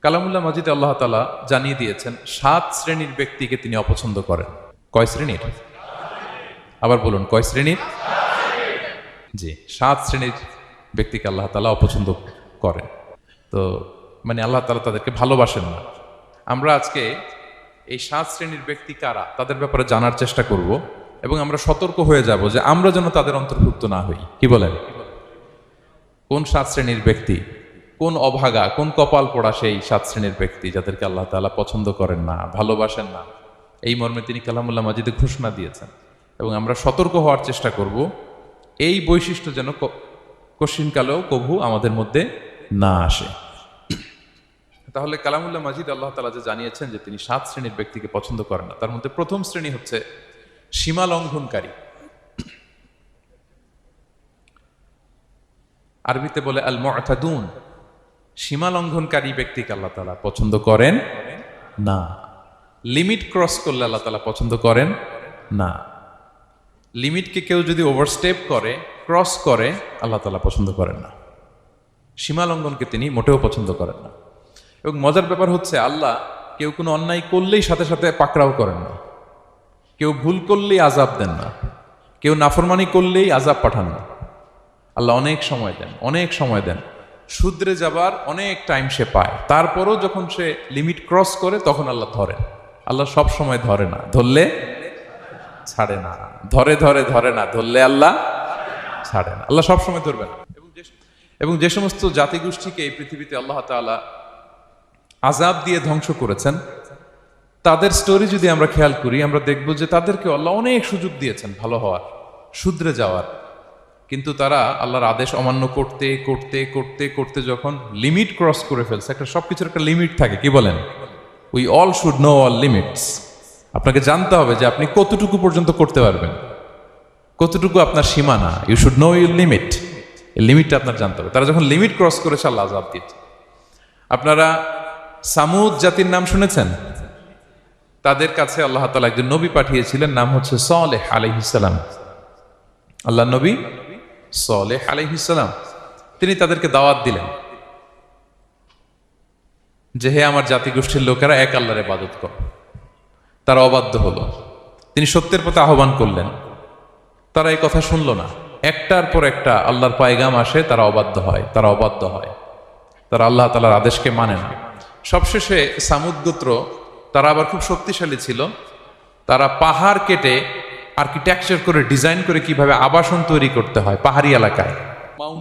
কালামুল্লাহ মাজিদে আল্লাহ তাআলা জানিয়ে দিয়েছেন 7 শ্রেণীর ব্যক্তিকে তিনি অপছন্দ করেন। কয় শ্রেণীর? আবার বলুন, কয় শ্রেণীর? জি, 7 শ্রেণীর ব্যক্তিকে আল্লাহ তাআলা অপছন্দ করেন। তো মানে আল্লাহ তাআলা তাদেরকে ভালোবাসেন না। আমরা আজকে এই 7 শ্রেণীর ব্যক্তি কারা তাদের ব্যাপারে জানার চেষ্টা করব এবং আমরা সতর্ক হয়ে যাব যে আমরা যেন তাদের অন্তর্ভুক্ত না হই। কি বলেন? কোন 7 শ্রেণীর ব্যক্তি, কোন অভাগা, কোন কপাল পোড়া সেই 7 শ্রেণীর ব্যক্তি যাদেরকে আল্লাহ তাআলা পছন্দ করেন না, ভালোবাসেন না, এই মর্মে তিনি কালামুল্লাহ মাজিদে ঘোষণা দিয়েছেন। এবং আমরা সতর্ক হওয়ার চেষ্টা করব এই বৈশিষ্ট্য যেন কশিনকালেও কভু আমাদের মধ্যে না আসে। তাহলে কালামুল্লাহ মাজিদ আল্লাহ তাআলা যে জানিয়েছেন যে তিনি 7 শ্রেণীর ব্যক্তিকে পছন্দ করেন না, তার মধ্যে প্রথম শ্রেণী হচ্ছে সীমা লঙ্ঘনকারী। আরবিতে বলে আল মুআতাদুন। সীমা লঙ্ঘনকারী ব্যক্তিকে আল্লাহ তাআলা পছন্দ করেন না। লিমিট ক্রস করলে আল্লাহ তাআলা পছন্দ করেন না। লিমিটকে কেউ যদি ওভারস্টেপ করে, ক্রস করে, আল্লাহ তাআলা পছন্দ করেন না। সীমা লঙ্ঘনকে তিনি মোটেও পছন্দ করেন না। এবং মজার ব্যাপার হচ্ছে আল্লাহ কেউ কোনো অন্যায় করলেই সাথে সাথে পাকড়াও করেন না। কেউ ভুল করলেই আযাব দেন না। কেউ নাফরমানি করলেই আযাব পাঠান না। আল্লাহ অনেক সময় দেন, অনেক সময় দেন। শুধরে যাবার অনেক টাইম সে পায়, তারপরও যখন সে লিমিট ক্রস করে তখন আল্লাহ ধরেন। আল্লাহ সব সময় ধরে না, ধরলে ছাড়ে না। ধরে ধরে ধরে না, ধরলে আল্লাহ ছাড়ে না। আল্লাহ সব সময় ধরবে না। এবং যে সমস্ত জাতিগোষ্ঠীকে এই পৃথিবীতে আল্লাহ তাআলা আযাব দিয়ে ধ্বংস করেছেন, তাদের স্টোরি যদি আমরা খেয়াল করি, আমরা দেখব যে তাদেরকে আল্লাহ অনেক সুযোগ দিয়েছেন ভালো হওয়ার, শুধরে যাওয়ার। কিন্তু তারা আল্লাহর আদেশ অমান্য করতে করতে করতে করতে যখন লিমিট ক্রস করে ফেলছে, একটা সবকিছুর একটা লিমিট থাকে। কি বলেন? We all should know all limits. আপনাকে জানতে হবে যে আপনি কতটুকু পর্যন্ত করতে পারবেন, কতটুকু আপনার সীমানা। You should know your limit. এই লিমিটটা আপনার জানতে হবে। তারা যখন লিমিট ক্রস করেছে আল্লাহ আযাব দিয়েছে। আপনারা সামুদ জাতির নাম শুনেছেন? তাদের কাছে আল্লাহ তাআলা একজন নবী পাঠিয়েছিলেন, নাম হচ্ছে সালেহ আলাইহিস সালাম। আল্লাহ নবী সালেহ আলাইহিস সালাম, তিনি তাদেরকে দাওয়াত দিলেন যে হে আমার জাতিগোষ্ঠীর লোকেরা, এক আল্লাহর ইবাদত করো। তারা অবাধ্য হলো। তিনি সত্যের পথে আহ্বান করলেন, তারা এই কথা শুনলো না। একটার পর একটা আল্লাহর পায়গাম আসে, তারা অবাধ্য হয়, তারা অবাধ্য হয়, তারা আল্লাহ তাআলার আদেশকে মানে না। সবশেষে সামুদ গোত্র, তারা আবার খুব শক্তিশালী ছিল। তারা পাহাড় কেটে আর্কিটেকচার করে, ডিজাইন করে কিভাবে আবাসন তৈরি করতে হয় পাহাড়ি এলাকায়,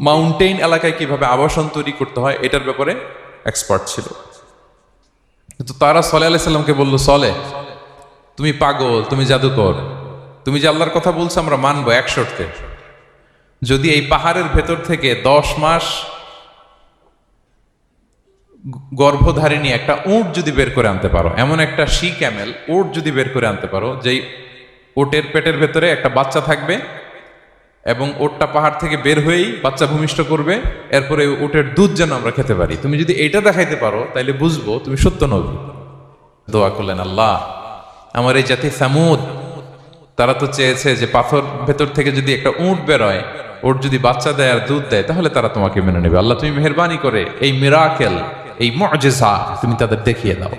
মাউন্টেইন এলাকায় কিভাবে আবাসন তৈরি করতে হয়, এটার ব্যাপারে এক্সপার্ট ছিল। কিন্তু তারা সালেহ আলাইহিস সালামকে বলল, সালেহ তুমি পাগল, তুমি জাদুকর, তুমি যে আল্লাহর কথা বলছো আমরা মানবো এক শর্তে, যদি এই পাহাড়ের ভেতর থেকে 10 মাস গর্ভধারিণী একটা উট যদি বের করে আনতে পারো, এমন একটা শি ক্যামেল উট যদি বের করে আনতে পারো, যেই ওটের পেটের ভেতরে একটা বাচ্চা থাকবে এবং ওটটা পাহাড় থেকে বের হয়েই বাচ্চা ভূমিষ্ঠ করবে, এরপরে ওটের দুধ যেন আমরা খেতে পারি, তুমি যদি এটা দেখাইতে পারো তাইলে বুঝবো তুমি সত্য নবী। দোয়া করলেন, আল্লাহ আমার এই জাতি সামুদ, তারা তো চেয়েছে যে পাথর ভেতর থেকে যদি একটা উট বেরোয়, ওট যদি বাচ্চা দেয় আর দুধ দেয়, তাহলে তারা তোমাকে মেনে নেবে। আল্লাহ তুমি মেহেরবানি করে এই মিরাকেল, এই মুআজিজা তুমি তাদের দেখিয়ে দাও।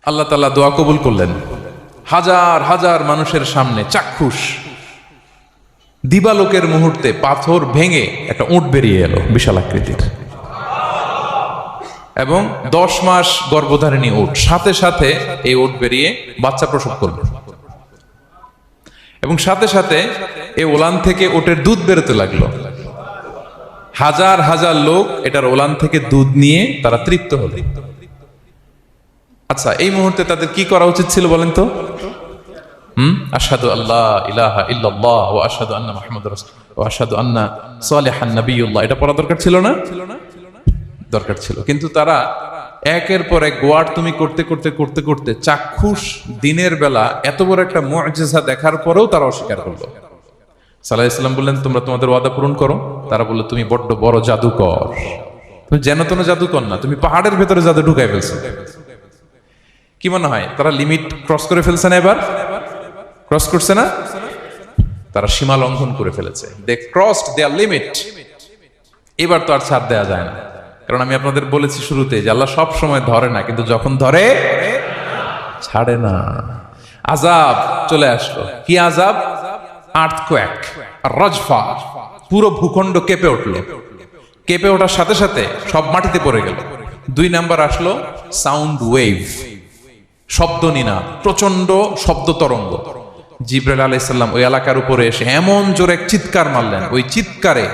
আল্লাহ তাআলা দোয়া কবুল করলেন। হাজার হাজার মানুষের সামনে চাক্ষুষ দিবালোকের মুহূর্তে পাথর ভেঙে একটা উট বেরিয়ে এলো বিশাল আকৃতির, এবং 10 মাস গর্ভধারিণী উট, সাথে সাথে এই উট বেরিয়ে বাচ্চা প্রসব করবে, এবং সাথে সাথে এই ওলান থেকে উটের দুধ বেরোতে লাগলো। হাজার হাজার লোক এটার ওলান থেকে দুধ নিয়ে তারা তৃপ্ত হলো। আচ্ছা, এই মুহূর্তে তাদের কি করা উচিত ছিল বলেন তো? আশহাদু আল্লা ইলাহা ইল্লাল্লাহ ওয়া আশহাদু আন্না মুহাম্মাদুর রাসূলুল্লাহ ওয়া আশহাদু আন্না সালিহান নাবিয়্যুল্লাহ, এটা পড়া দরকার ছিল না? দরকার ছিল। কিন্তু তারা একের পর এক গোয়ার তুমি করতে করতে করতে করতে চাক্ষুষ দিনের বেলা এত বড় একটা মুআজিজা দেখার পরেও তারা অস্বীকার করলো। সাল্লাল্লাহু আলাইহি ওয়াসাল্লাম বললেন, তোমরা তোমাদের ওয়াদা পূরণ করো। তারা বলল, তুমি বড্ড বড় জাদুকর, তুমি যেন তেন জাদুকর না, তুমি পাহাড়ের ভেতরে জাদু ঢুকাই ফেলছো। কি মনে হয় তারা লিমিট ক্রস করে ফেলছে না? এবার ক্রস করছে না? তারা সীমা লঙ্ঘন করে ফেলেছে। দে ক্রসড দেয়ার লিমিট। এবার তো আর ছাড় দেওয়া যায় না। কারণ আমি আপনাদের বলেছি শুরুতে যে আল্লাহ সব সময় ধরে না, কিন্তু যখন ধরে ছাড়ে না। আযাব চলে আসলো। কি আযাব? আর্থকোয়েক, রাজফা, পুরো ভূখণ্ড কেঁপে উঠলো। কেঁপে ওঠার সাথে সাথে সব মাটিতে পড়ে গেল। 2 নাম্বার আসলো সাউন্ড ওয়েভ, শব্দ নিনাদ, প্রচন্ড শব্দ তরঙ্গ। জিবরাইল আলাইহিস সালাম ওই এলাকার উপরে এসে এমন জোরে এক চিৎকার মারলেন, ওই চিৎকারে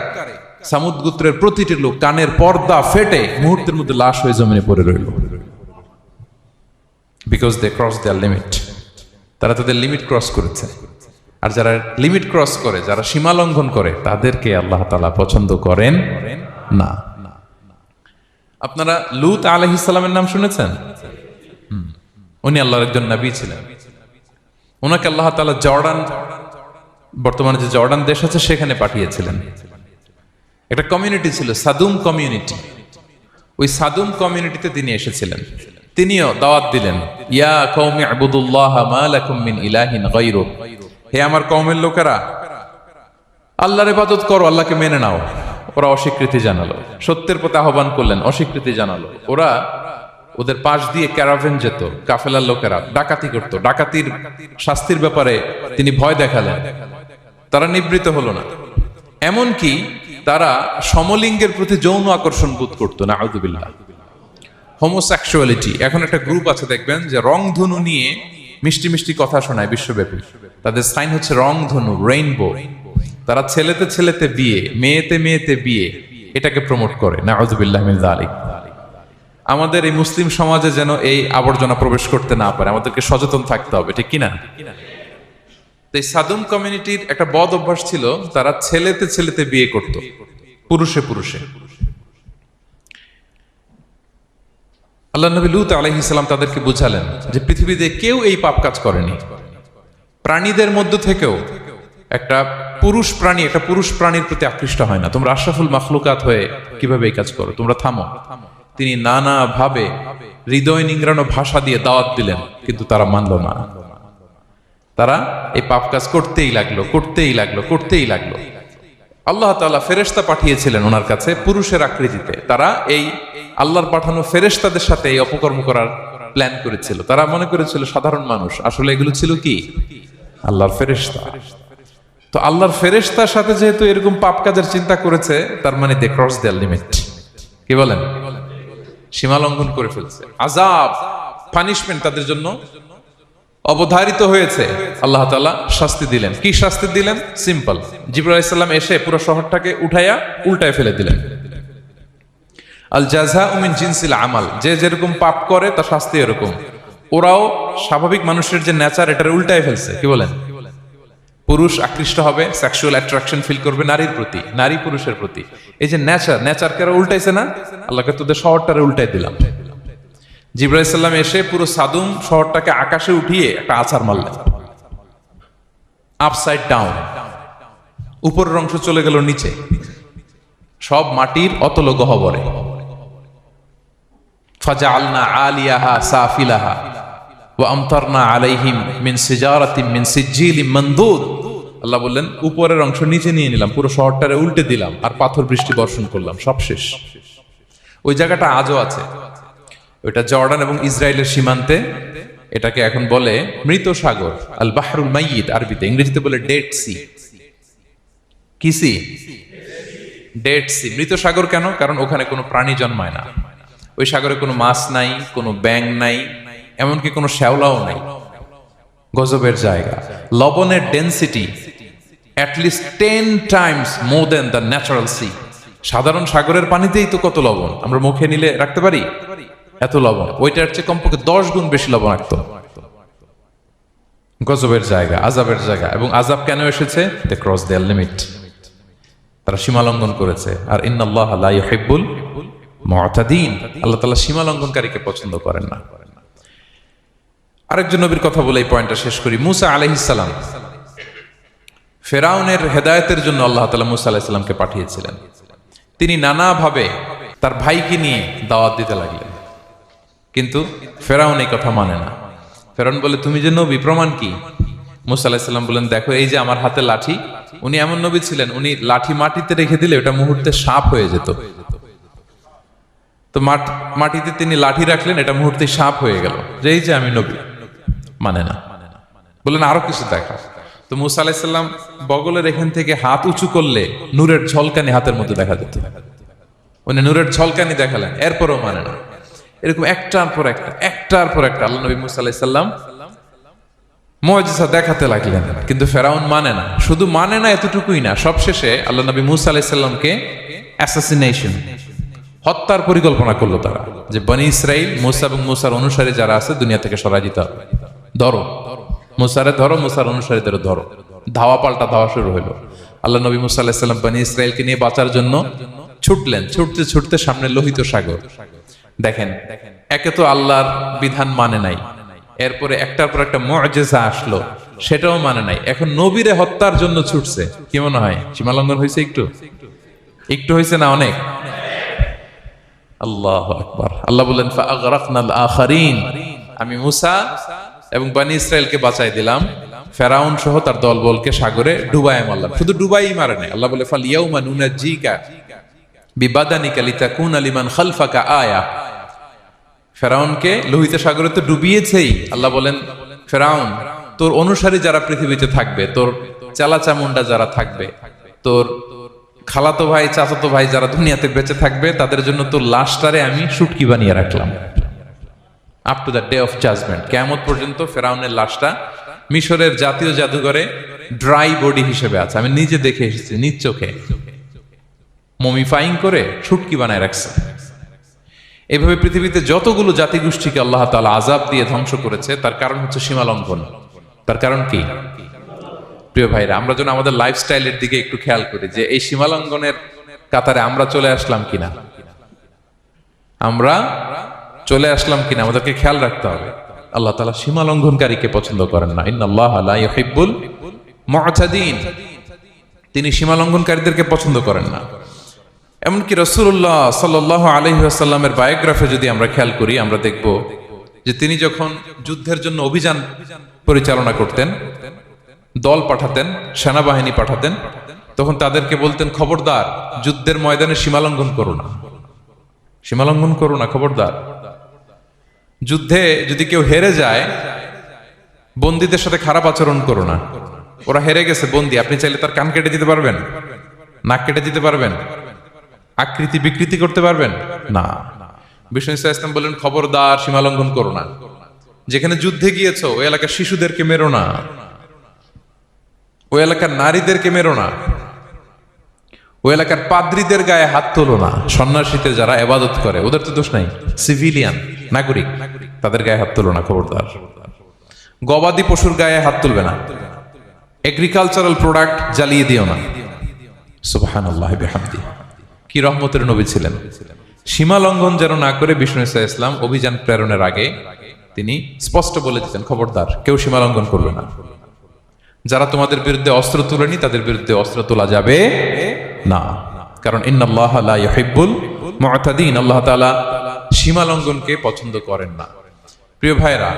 সামুদ গোত্রের প্রতিটি লোক কানের পর্দা ফেটে মুহূর্তের মধ্যে লাশ হয়ে জমিনে পড়ে রইল। Because they cross their limit, তারা তাদের লিমিট ক্রস করেছে। আর যারা লিমিট ক্রস করে, যারা সীমা লঙ্ঘন করে, তাদেরকে আল্লাহ তাআলা পছন্দ করেন না। আপনারা লূত আলাইহিস সালামের নাম শুনেছেন? উনি আল্লাহর একজন নবী ছিলেন। ওনাকে আল্লাহ তাআলা জর্ডান, বর্তমানে যে জর্ডান দেশ আছে সেখানে পাঠিয়েছিলেন। একটা কমিউনিটি ছিল সাদুম কমিউনিটি। ওই সাদুম কমিউনিটিতে তিনি এসেছিলেন। তিনিও দাওয়াত দিলেন, ইয়া কওমি ইবুদুল্লাহ মা লাকুম মিন ইলাহিন গায়রু, হে আমার কওমের লোকেরা, আল্লাহর ইবাদত করো, আল্লাহকে মেনে নাও। ওরা অস্বীকৃতি জানালো। সত্যের পথে আহ্বান করলেন, অস্বীকৃতি জানালো। ওরা, ওদের পাশ দিয়ে ক্যারাভেন যেত, কাফেলার লোকেরা ডাকাতি করত। ডাকাতির শাস্তির ব্যাপারে তিনি ভয় দেখালেন, তারা নিবৃত্ত হলো না। এমনকি তারা সমলিঙ্গের প্রতি যৌন আকর্ষণ বোধ করতো। নাউযুবিল্লাহ। হোমোসেক্সুয়ালিটি, এখন একটা গ্রুপ আছে দেখবেন যে রংধনু নিয়ে মিষ্টি মিষ্টি কথা শোনায় বিশ্বব্যাপী। তাদের সাইন হচ্ছে রংধনু, রেইনবো। তারা ছেলেতে ছেলেতে বিয়ে, মেয়েতে মেয়েতে বিয়ে, এটাকে প্রমোট করে। নাউযুবিল্লাহ মিন যালিক। আমাদের এই মুসলিম সমাজে যেন এই আবর্জনা প্রবেশ করতে না পারে, আমাদেরকে সচেতন থাকতে হবে, ঠিক কিনা? এই সাদুম কমিউনিটির একটা বদ অভ্যাস ছিল, তারা ছেলেতে ছেলেতে বিয়ে করত, পুরুষে পুরুষে। আল্লাহ নবী লূত আলাইহিস সালাম তাদেরকে বুঝালেন যে পৃথিবীতে কেউ এই পাপ কাজ করেনি। প্রাণীদের মধ্য থেকেও একটা পুরুষ প্রাণীর প্রতি আকৃষ্ট হয় না। তোমরা আশরাফুল মাখলুকাত হয়ে কিভাবে এই কাজ করো? তোমরা থামো। তিনি নানা ভাবে হৃদয় নিংড়ানো ভাষা দিয়ে দাওয়াত দিলেন, কিন্তু তারা মানল না। তারা এই পাপ কাজ করতেই লাগলো। আল্লাহ তাআলা ফেরেশতা পাঠিয়েছিলেন ওনার কাছে পুরুষের আকৃতিতে। তারা এই আল্লাহর পাঠানো ফেরেশতাদের সাথে এই অপকর্ম করার প্ল্যান করেছিল। তারা মনে করেছিল সাধারণ মানুষ, আসলে এগুলো ছিল কি? আল্লাহর ফেরেশতা। তো আল্লাহর ফেরেশতার সাথে যেহেতু এরকম পাপ কাজের চিন্তা করেছে, তার মানে দে ক্রস দেয়ার লিমিট। কি বলেন? সীমা লঙ্ঘন করে ফেলছে। আযাব, পানিশমেন্ট তাদের জন্য অবধারিত হয়েছে। আল্লাহ তাআলা শাস্তি দিলেন। কি শাস্তি দিলেন? সিম্পল। জিবরাইল আলাইহিস সালাম এসে পুরো শহরটাকে উঠাইয়া উল্টায় ফেলে দিলেন। আল জাযাউ মিন জিনসিল আমাল, যে যেরকম পাপ করে তার শাস্তি এরকম। ওরাও স্বাভাবিক মানুষের যে নেচার, এটারে উল্টায় ফেলছে। কি বলেন? পুরুষ আকৃষ্ট হবে, সেক্সুয়াল অ্যাট্রাকশন ফিল করবে নারীর প্রতি, নারী পুরুষের প্রতি। এই যে নেচারকে উল্টাইছে না, আল্লাহকে তোদের শহরটারে উল্টাই দিলাম। জিবরাইল আলাইহিস সালাম এসে পুরো সাদুম শহরটাকে আকাশে উঠিয়ে একটা আছাড় মারলেন, আপসাইড ডাউন। উপরের অংশ চলে গেল নিচে, সব মাটির অতল গহ্বরে। ফাজআলনা আলিয়াহা সাফিলাহা ওয়া আমতারনা আলাইহিম মিন সিজারাতিন মিন সিজিলিম মানদুদ। আল্লাহ বললেন, উপরের অংশ নিচে নিয়ে নিলাম, পুরো শহরটারে উল্টে দিলাম, আর পাথর বৃষ্টি বর্ষণ করলাম, সব শেষ। ওই জায়গাটা আজও আছে। ওইটা জর্ডান এবং ইসরায়েলের সীমান্তে। এটাকে এখন বলে মৃত সাগর, আল বাহরুল মাইয়িত আরবিতে, ইংরেজিতে বলে ডেড সি। কি সি? Dead sea. মৃত সাগর কেন? কারণ ওখানে কোনো প্রাণী জন্মায় না। ওই সাগরে কোনো মাছ নাই, কোনো ব্যাঙ নাই, এমনকি কোনো শ্যাওলাও নাই। গজবের জায়গা। লবণের density at least 10 times more than the natural sea. সাধারণ সাগরের পানিতেই তো কত লবণ, আমরা মুখে নিলে রাখতে পারি এত লবণ। ওইটার চেয়ে কমপক্ষে 10 গুণ বেশি লবণাক্ত। গজবের জায়গা, আযাবের জায়গা। এবং আযাব কেন এসেছে? They cross their limit. তারা সীমা লঙ্ঘন করেছে। আর ইন্নাল্লাহা লা ইউহিব্বুল মুতাদিন, আল্লাহ তাআলা সীমা লঙ্ঘনকারীকে পছন্দ করেন না। আরেকজন নবীর কথা বলে এই পয়েন্টটা শেষ করি। মুসা আলাইহিস সালাম, ফেরাউনের হেদায়েতের জন্য আল্লাহ তাআলা মুসা আলাইহিস সালামকে পাঠিয়েছিলেন। তিনি নানাভাবে তার ভাইকে নিয়ে দাওয়াত দিতে লাগলেন, কিন্তু ফেরাউন এই কথা মানে না। ফেরাউন বলে, তুমি যে নবী, প্রমাণ কি? মুসা আলাইহিস সালাম বলেন, দেখো এই যে আমার হাতে লাঠি। উনি এমন নবী ছিলেন, উনি লাঠি মাটিতে রেখে দিলে ওটা মুহূর্তে সাপ হয়ে যেত। তো মাটিতে তিনি লাঠি রাখলেন, এটা মুহূর্তে সাপ হয়ে গেল, যে এই যে আমি নবী। মানে না, বললেন আরো কিছু দেখা। তো মুসা আলাইহিস সালাম বগলের এখান থেকে হাত উঁচু করলে নূরের ঝলকানি হাতের মধ্যে দেখা যেত, উনি নূরের ঝলকানি দেখালেন, এরপরও মানে না। এরকম একটার পর একটা আল্লাহ নবী মুসা আলাইহিস সালাম মুআজিজা দেখাতে লাগলেন, কিন্তু ফেরাউন মানে না। শুধু মানে না এতটুকুই না, সবশেষে আল্লাহ নবী মুসা আলাইহিস সালামকে অ্যাসাসিনেশন, হত্যার পরিকল্পনা করলো তারা, যে বনি ইসরাইল মুসা এবং মুসার অনুসারী যারা আছে দুনিয়া থেকে সরাই দিতে হবে, ধরো মুসারে ধরো, মুসার অনুসারীদের ধরো। ধাওয়া পাল্টা ধাওয়া শুরু হলো। আল্লাহ নবী মুসা আলাইহিস সালাম বনি ইসরাইলকে নিয়ে বাঁচার জন্য ছুটলেন, ছুটতে ছুটতে সামনে লোহিত সাগর। দেখেন, একে তো আল্লাহর বিধান মানে নাই, এরপরে একটার পর একটা মুআজিজা আসলো, সেটাও মানে নাই, এখন নবীরে হত্যার জন্য ছুটছে। কি মনে হয় সীমালঙ্ঘন হয়েছে? একটু হয়েছে না অনেক? আল্লাহু আকবার। আল্লাহ বলেন ফাআগরাকনাল আখারিন, আমি মুসা এবং বনি ইসরাইলকে বাঁচাই দিলাম, ফেরাউন সহ তার দলবলকে সাগরে ডুবায় মারলাম। শুধু ডুবাই মারে নাই, আল্লাহ বলে ফাল ইয়াউমা নুনাজ্জিকা বিবাদানিকা লিতাকুনা লিমান খালফাকা আয়া। ফেরাউনকে লোহিত সাগরে তো ডুবিয়েছেই, আল্লাহ বলেন ফেরাউন তোর অনুসারী যারা পৃথিবীতে থাকবে, তোর চালা চামুন্ডা যারা থাকবে, তোর খালাতো ভাই চাচাতো ভাই যারা দুনিয়াতে বেঁচে থাকবে, তাদের জন্য তোর লাশটারে আমি শুটকি বানিয়ে রাখলাম up to the day of judgement. কিয়ামত পর্যন্ত ফেরাউনের লাশটা মিশরের জাতীয় জাদুঘরে ড্রাই বডি হিসেবে আছে। আমি নিজে দেখে এসেছি, নিজ চোখে মমিফাইং করে শুটকি বানায় রাখছে। এভাবে পৃথিবীতে যতগুলো জাতিগোষ্ঠীকে আল্লাহ তাআলা আযাব দিয়ে ধ্বংস করেছে, তার কারণ হচ্ছে সীমা লঙ্ঘন। তার কারণ কি? প্রিয় ভাইরা, আমরা যেন আমাদের লাইফস্টাইলের দিকে একটু খেয়াল করি, যে এই সীমা লঙ্ঘনের কাতারে আমরা চলে আসলাম কিনা, আমাদেরকে খেয়াল রাখতে হবে। আল্লাহ তাআলা সীমা লঙ্ঘনকারীকে পছন্দ করেন না। ইন্নাল্লাহা লা ইউহিব্বুল মুআতাদিন, তিনি সীমা লঙ্ঘনকারীদেরকে পছন্দ করেন না। এমনকি রাসূলুল্লাহ সাল্লাল্লাহু আলাইহি ওয়াসাল্লামের বায়োগ্রাফি যদি আমরা খেয়াল করি, আমরা দেখব যে তিনি যখন যুদ্ধের জন্য অভিযান পরিচালনা করতেন, দল পাঠাতেন, সেনাবাহিনী পাঠাতেন, তখন তাদেরকে বলতেন খবরদার যুদ্ধের ময়দানে সীমালঙ্ঘন করো না, খবরদার। যুদ্ধে যদি কেউ হেরে যায়, বন্দীদের সাথে খারাপ আচরণ করো না। ওরা হেরে গেছে বন্দী, আপনি চাইলে তার কান কেটে দিতে পারবেন, নাক কেটে দিতে পারবেন, আকৃতি বিকৃতি করতে পারবেন না। বিষ্ণু ইসলাম বললেন খবরদার সীমালঙ্ঘন করো না। যেখানে যুদ্ধে গিয়েছো ওই এলাকার শিশুদেরকে মেরো না, ওই এলাকার নারীদেরকে মেরো না, ওই এলাকার পাদ্রীদের গায়ে হাত তোলো না। সন্ন্যাসীতে যারা ইবাদত করে ওদের তো দোষ নাই, সিভিলিয়ান নাগরিক, তাদের গায়ে হাত তোলো না, খবরদার। গবাদি পশুর গায়ে হাত তুলবে না, এগ্রিকালচারাল প্রোডাক্ট জ্বালিয়ে দিও না। সুবহানাল্লাহি বিহামদিহি। কি রহমতের নবী ছিলেন! সীমা লঙ্ঘন যেন না করে বিষ্ণু ইসলাম অভিযান প্রেরণের আগে তিনি স্পষ্ট বলে দিতেন খবরদার কেউ সীমা লঙ্ঘন করবে না। যারা তোমাদের বিরুদ্ধে অস্ত্র তুলেনি তাদের বিরুদ্ধে অস্ত্র তোলা যাবে না, কারণ ইন্নাল্লাহা লা ইউহিব্বুল মুআতাদিন, আল্লাহ তাআলা সীমা লঙ্ঘনকে পছন্দ করেন না। প্রিয় ভাইরা,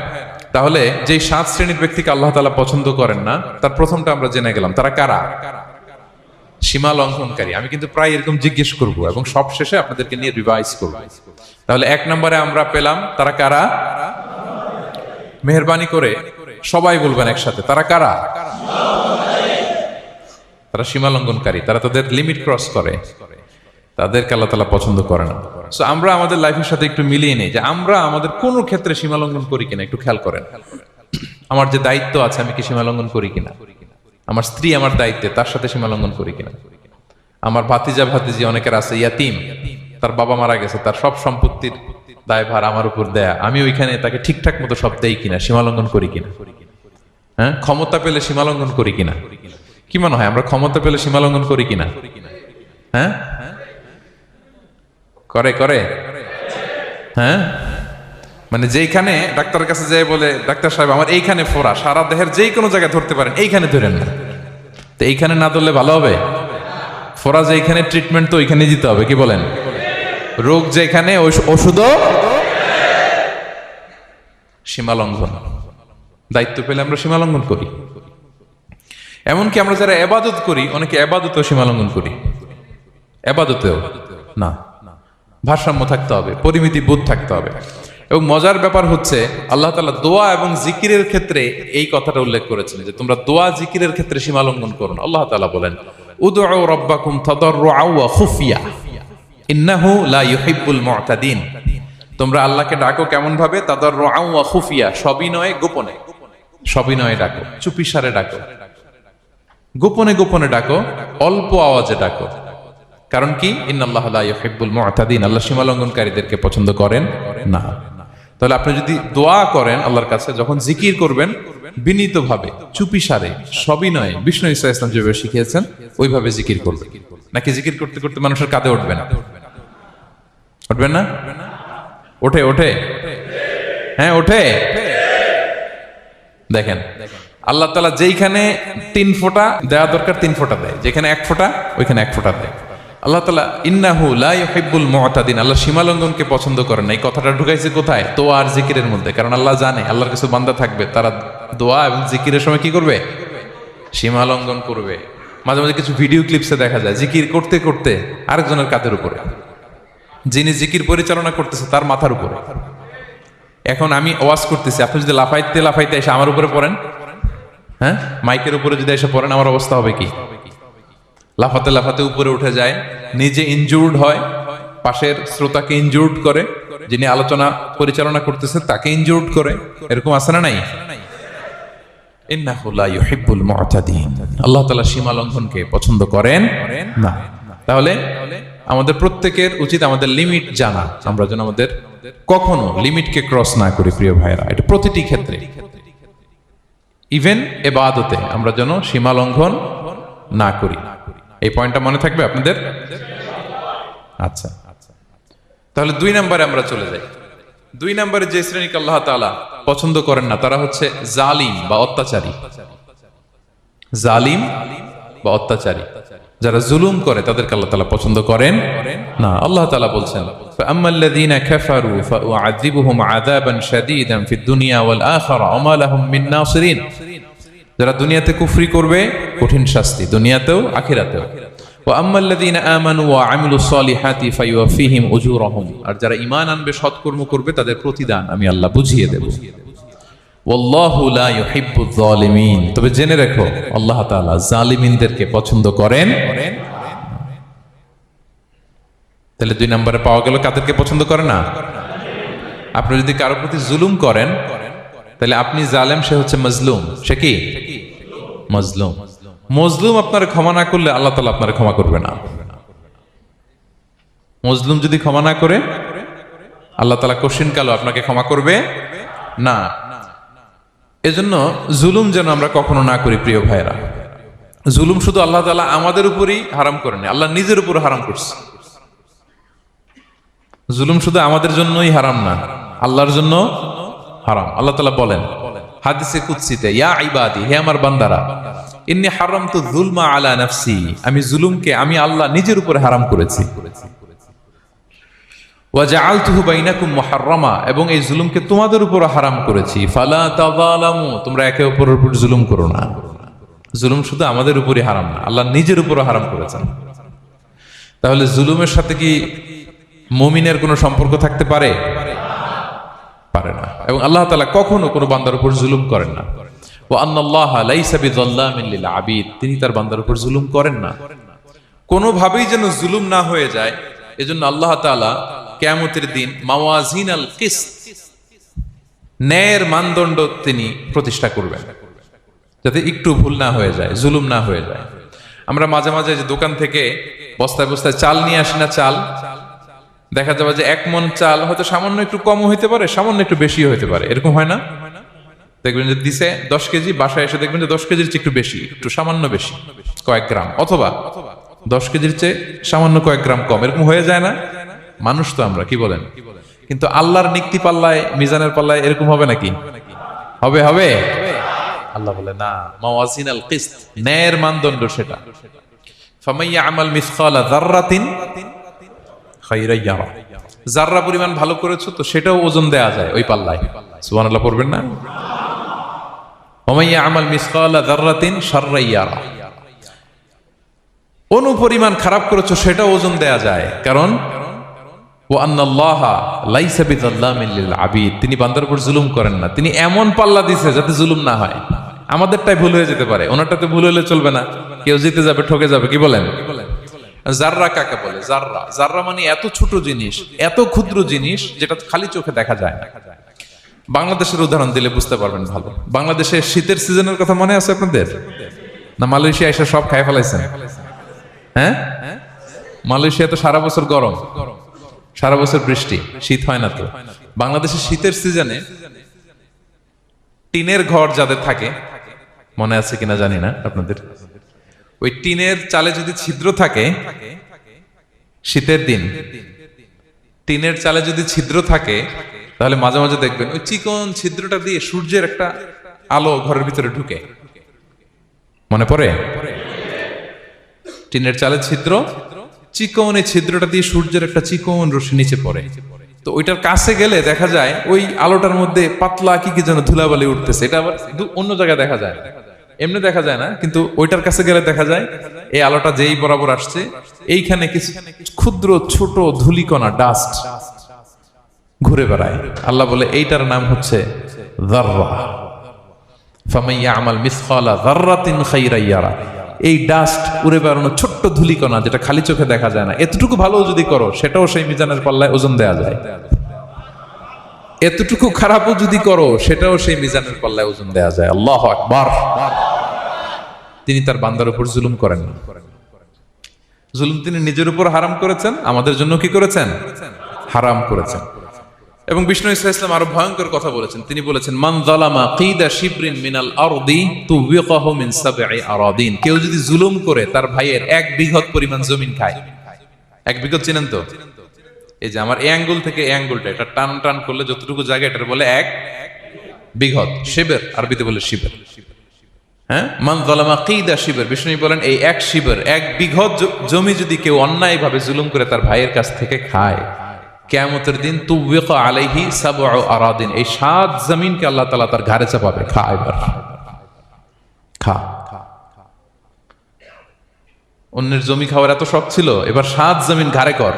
তাহলে যেই 7 শ্রেণীর ব্যক্তিকে আল্লাহ তাআলা পছন্দ করেন না, তার প্রথমটা আমরা জেনে গেলাম। তারা কারা? সীমা লঙ্ঘনকারী। আমি কিন্তু প্রায় এরকম জিজ্ঞেস করব এবং সব শেষে আপনাদেরকে নিয়ে রিভাইজ করব। তাহলে 1 নম্বরে আমরা পেলাম তারা কারা। মেহেরবানি করে সবাই বলবেন একসাথে, তারা কারা? তারা সীমা লঙ্ঘনকারী, তারা তাদের লিমিট ক্রস করে, তাদেরকে আল্লাহ তাআলা পছন্দ করে না। সো আমরা আমাদের লাইফের সাথে একটু মিলিয়ে নেই যে আমরা আমাদের কোন ক্ষেত্রে সীমা লঙ্ঘন করি কিনা একটু খেয়াল করেন। আমার যে দায়িত্ব আছে আমি কি সীমা লঙ্ঘন করি কিনা? আমার স্ত্রী আমার দায়িত্বে, তার সাথে সীমা লঙ্ঘন করি কিনা? আমার ভাতিজি অনেকের আছে ইয়াতিম, তার বাবা মারা গেছে, তার সব সম্পত্তির দায়ভার আমার উপর দেয়া, আমি ওইখানে তাকে ঠিকঠাক মতো সব দেই কিনা, সীমা লঙ্ঘন করি কিনা? হ্যাঁ, ক্ষমতা পেলে সীমা লঙ্ঘন করি কিনা? কি মনে হয় আমরা ক্ষমতা পেলে সীমা লঙ্ঘন করি কিনা? হ্যাঁ, করে হ্যাঁ, মানে যেইখানে ডাক্তারের কাছে যাই বলে ডাক্তার সাহেব আমার এইখানে ফোড়া, সারা দেহের যেই কোনো জায়গায় ধরতে পারেন, এইখানে ধরেন না, তো এইখানে না ধরলে ভালো হবে? ফোড়া যেইখানে, ট্রিটমেন্ট তো ওইখানে দিতে হবে, কি বলেন? রোগ যেখানে ওষুধও সীমা লঙ্ঘন। দায়িত্ব পেলে আমরা সীমা লঙ্ঘন করি। এমনকি আমরা যারা ইবাদত করি, অনেকে ইবাদতেও সীমা লঙ্ঘন করি, ইবাদতেও না। ভারসাম্য থাকতে হবে, পরিমিতি বোধ থাকতে হবে। এবং মজার ব্যাপার হচ্ছে আল্লাহ তাআলা দোয়া এবং জিকিরের ক্ষেত্রে এই কথাটা উল্লেখ করেছেন যে তোমরা দোয়া জিকিরের ক্ষেত্রে সীমা লঙ্ঘন করো না। আল্লাহ তাআলা বলেন উদউ রাব্বাকুম তাদাররুআ ওয়া খুফিয়া ইন্নাহু লা ইউহিব্বুল মু'তাদিন। তোমরা আল্লাহকে ডাকো কেমন ভাবে? তাদাররুআ ওয়া খুফিয়া, সবিনয়ে গোপনে। সবিনয়ে ডাকো, চুপিসারে ডাকো, গোপনে গোপনে ডাকো, অল্প আওয়াজে ডাকো। কারণ কি? ইন্নাল্লাহা লা ইউহিব্বুল মু'তাদিন, আল্লাহ সীমা লঙ্ঘনকারীদেরকে পছন্দ করেন না। তাহলে আপনি যদি দোয়া করেন আল্লাহর কাছে, যখন জিকির করবেন বিনীতভাবে, চুপিসারে, সবিনয়ে, বিষ্ণু ঈসা ইসলাম যেভাবে শিখিয়েছেন ওইভাবে জিকির করবেন। নাকি জিকির করতে করতে মানুষের কাঁধে উঠবেন? উঠবেন না? ওঠে ওঠে, হ্যাঁ ওঠে। দেখেন আল্লাহ তাআলা যেইখানে 3 ফোঁটা দেওয়া দরকার 3 ফোঁটা দেয়, যেখানে 1 ফোঁটা ওইখানে 1 ফোঁটা দেয়। আল্লাহ তাআলা ইন্নাহু লা ইউহিব্বুল মু'তাদিন, আল্লাহ সীমা লঙ্ঘনকে পছন্দ করেন না। এই কথাটা ঢুকাইছে কোথায়? দোয়া আর জিকিরের মধ্যে। কারণ আল্লাহ জানে আল্লাহর কিছু বান্দা থাকবে তারা দোয়া এবং জিকিরের সময় কি করবে? সীমা লঙ্ঘন করবে। মাঝে মাঝে কিছু ভিডিও ক্লিপসে দেখা যায় জিকির করতে করতে আরেকজনের কাঁধের উপরে, যিনি জিকির পরিচালনা করতেছে তার মাথার উপরে। এখন আমি ওয়াজ করতেছি, আপনি যদি লাফাইতে লাফাইতে এসে আমার উপরে পড়েন, হ্যাঁ মাইকের উপরে যদি এসে পড়েন, আমার অবস্থা হবে কি? লাফাতে লাফাতে উপরে উঠে যায়, নিজে ইনজুর্ড হয়, পাশের শ্রোতাকে ইনজুর্ড করে, যিনি আলোচনা পরিচালনা করতেছে তাকে ইনজুর্ড করে। এরকম আছে না নাই? ইন্নাহু লা ইউহিব্বুল মু'তাদিন, আল্লাহ তাআলা সীমা লঙ্ঘনকে পছন্দ করেন না। তাহলে আমাদের প্রত্যেকের উচিত আমাদের লিমিট জানা, আমরা যেন আমাদের কখনো লিমিটকে ক্রস না করি। প্রিয় ভাইরা, এটা প্রতিটি ক্ষেত্রে, ইভেন ইবাদতে আমরা যেন সীমা লঙ্ঘন না করি। এই পয়েন্টটা মনে থাকবে আপনাদের? আচ্ছা, তাহলে 2 নম্বরে আমরা চলে যাই। 2 নম্বরে যে শ্রেণীকে আল্লাহ তাআলা পছন্দ করেন না তারা হচ্ছে জালিম বা অত্যাচারী। জালিম বা অত্যাচারী, যারা জুলুম করে তাদেরকে আল্লাহ তাআলা পছন্দ করেন না। আল্লাহ তাআলা বলছেন ফাআম্মাল্লাযীনা কাফারু ফাউআযিবুহুম আযাবান শাদীদান ফিদ দুনিয়া ওয়াল আখিরা ওয়া মা লাহুম মিন নাসিরিন। যারা দুনিয়াতে কুফরি করবে কঠিন শাস্তি দুনিয়াতেও আখিরাতেও। ওয়া আম্মাল্লাযীনা আমানু ওয়া আমিলুস সালিহাতি ফায়ুওয়াফিহিম উজুরাহুম, আর যারা ঈমান আনবে সৎকর্ম করবে তাদের প্রতিদান আমি আল্লাহ বুঝিয়ে দেব। ওয়াল্লাহু লা ইউহিব্বুয যালিমিন, তবে জেনে রেখো আল্লাহ তাআলা জালিমিনদেরকে পছন্দ করেন। তাহলে 2 নম্বরে পাওয়া গেল কাদেরকে পছন্দ করে না? আপনি যদি কারো প্রতি জুলুম করেন তাহলে আপনি জালেম, সে হচ্ছে মজলুম। সে কি? মজলুম। মজলুম আপনার ক্ষমা না করলে আল্লাহ তাআলা আপনার ক্ষমা করবে না। মজলুম যদি ক্ষমা না করে আল্লাহ তাআলা কঠিন কালো আপনাকে ক্ষমা করবে না। এজন্য জুলুম যেন আমরা কখনো না করি। প্রিয় ভাইরা, জুলুম শুধু আল্লাহ তাআলা আমাদের উপরই হারাম করেন, আল্লাহ নিজের উপর হারাম করছে। জুলুম শুধু আমাদের জন্যই হারাম না, আল্লাহর জন্য হারাম। আল্লাহ তাআলা বলেন হাদিসে কুদসিতে, ইয়া ইবাদি, হে আমার বান্দারা, ইন্নী হারামতু যুলমা আলা নাফসি, আমি জুলুমকে আমি আল্লাহ নিজের উপরে হারাম করেছি। ওয়া জাআলতুহু বাইনাকুম মুহাররামা, এবং এই জুলুমকে তোমাদের উপর হারাম করেছি। ফালা তাযালামু, তোমরা একে অপরের উপর জুলুম করো না। জুলুম শুধু আমাদের উপরই হারাম না, আল্লাহ নিজের উপর হারাম করেছেন। তাহলে জুলুমের সাথে কি মুমিনের কোনো সম্পর্ক থাকতে পারে? পারে না। এবং আল্লাহ তাআলা কখনো কোনো বান্দার উপর জুলুম করেন না। ওয়া আন্নাল্লাহা লাইসা বিযাল্লামিন লিল আবিদ, তিনি তার বান্দার উপর জুলুম করেন না। কোনোভাবেই যেন জুলুম না হয়ে যায়, এজন্য আল্লাহ তাআলা কিয়ামতের দিন মাওয়াজিনাল কিসত, ন্যায়ের মানদণ্ড তিনি প্রতিষ্ঠা করবেন, যাতে একটু ভুল না হয়ে যায়, জুলুম না হয়ে যায়। আমরা মাঝে মাঝে যে দোকান থেকে বস্তায় বস্তায় চাল নিয়ে আসি না, চাল দেখা যাবে যে 1 মণ চাল হয়তো সামান্য একটু কম হইতে পারে, সামান্য একটু বেশি হইতে পারে, এরকম হয় না? দেখবেন যে দিছে 10 কেজি, বাসায় এসে দেখবেন যে 10 কেজির চেয়ে একটু বেশি, একটু সামান্য বেশি কয়েক গ্রাম, অথবা 10 কেজির চেয়ে সামান্য কয়েক গ্রাম কম, এরকম হয়ে যায় না? মানুষ তো আমরা, কি বলেন? কিন্তু আল্লাহর নিক্তি পাল্লায়, মিজানের পাল্লায় এরকম হবে নাকি? হবে? হবে? আল্লাহ বলে না, মাওয়াজিনাল কিসত, ন্যায়ের মানদণ্ড সেটা। ফামাইয়া আমাল মিসকালা যাররাতিন খায়রান ইয়ারা, যাররা পরিমাণ ভালো করেছো তো সেটাও ওজন দেয়া যায় ওই পাল্লায়। সুবহানাল্লাহ পড়বেন না? ওমাইয়া আমাল মিসকালা যাররাতিন শাররান ইয়ারা, অনুপরিমাণ খারাপ করেছো সেটাও ওজন দেয়া যায়। কারণ ওয়া আন্নাল্লাহা লাইসা বিযাল্লামিন লিল আবিদ, তিনি বান্দার উপর জুলুম করেন না। তিনি এমন পাল্লা দিছে যাতে জুলুম না হয়। আমাদেরটাই ভুল হয়ে যেতে পারে, ওনারটাতে ভুল হলে চলবে না, কেউ জিতে যাবে, ঠকে যাবে। কি বলেন? জাররা কাকে বলে? জাররা, জাররা মানে এত ছোট জিনিস, এত ক্ষুদ্র জিনিস যেটা খালি চোখে দেখা যায় না। বাংলাদেশের উদাহরণ দিলে বুঝতে পারবেন ভালো। বাংলাদেশের শীতের সিজনের কথা মনে আছে আপনাদের? না মালয়েশিয়া এসে সব খাই ফেলাইছেন? হ্যাঁ, মালয়েশিয়া তো সারা বছর গরম, সারা বছর বৃষ্টি, শীত হয় না। তো বাংলাদেশের শীতের সিজনে টিনের ঘর যাদের থাকে, মনে আছে কিনা জানি না আপনাদের, ওই টিনের চালে যদি ছিদ্র থাকে, শীতের দিন টিনের চালে যদি ছিদ্র থাকে, তাহলে মাঝে মাঝে দেখবেন ওই চিকন ছিদ্রটা দিয়ে সূর্যের একটা আলো ঘরের ভিতরে ঢুকে। মনে পড়ে? টিনের চালের ছিদ্র, চিকন এই ছিদ্রটা দিয়ে সূর্যের একটা চিকন রশ্মি নিচে পড়ে। তো ওইটার কাছে গেলে দেখা যায় ওই আলোটার মধ্যে পাতলা কি কি যেন ধুলাবালি উঠতেছে। এটা আবার অন্য জায়গায় দেখা যায়, এমনি দেখা যায় না, কিন্তু ওইটার কাছে গেলে দেখা যায় এই আলোটা যেই বরাবর আসছে, এইখানে কিছু ক্ষুদ্র ছোট ধূলিকণা, ডাস্ট ঘুরে বেড়ায়। আল্লাহ বলে এইটার নাম হচ্ছে যাররা। ফামান ইয়ামাল মিসকালা যাররাতিন খাইরান ইয়ারা। এই ডাস্ট উড়ে বেড়ানো ছোট্ট ধূলিকণা যেটা খালি চোখে দেখা যায় না, এতটুকু ভালো যদি করো সেটাও সেই মিজানের পাল্লায় ওজন দেয়া যায়। এতটুকু খারাপও যদি করো সেটাও সেই মিজানের পাল্লায় ওজন দেয়া যায়। আল্লাহু আকবার। তিনি তার বান্দার উপর জুলুম করেন না। জুলুম তিনি নিজের উপর হারাম করেছেন, আমাদের জন্য কি করেছেন? হারাম করেছেন। এবং বিষ্ণু ইসলাম আরো ভয়ঙ্কর কথা বলেছেন। তিনি বলেছেন, মান যালামা কিদা শিবরিন মিনাল আরদি তুবিকাহু মিন সাবঈ আরাদিন। কেউ যদি জুলুম করে তার ভাইয়ের 1 বিঘত পরিমাণ জমিন খায়। 1 বিঘত চিনেন তো? এই যে আমার এই আঙ্গুল থেকে এই আঙ্গুলটা, এটা টান টান করলে যতটুকু জায়গা, এটা বলে 1 বিঘত। শিবের আরবিতে বলে শিবের। হ্যাঁ, মান যালামা কিদা শিবর। বিষ্ণু বলেন এই 1 শিবর, 1 বিঘত জমি যদি কেউ অন্যায় ভাবে জুলুম করে তার ভাইয়ের কাছ থেকে খায়, কিয়ামতের দিন তুবিকা আলাইহি সাবউ আরাদিন, এই 7 জমিনকে আল্লাহ তাআলা তার ঘাড়ে চাপাবে। খা, এবার খা। অন্যের জমি খাওয়ার এত শখ ছিল, এবার 7 জমিন ঘাড়ে কর।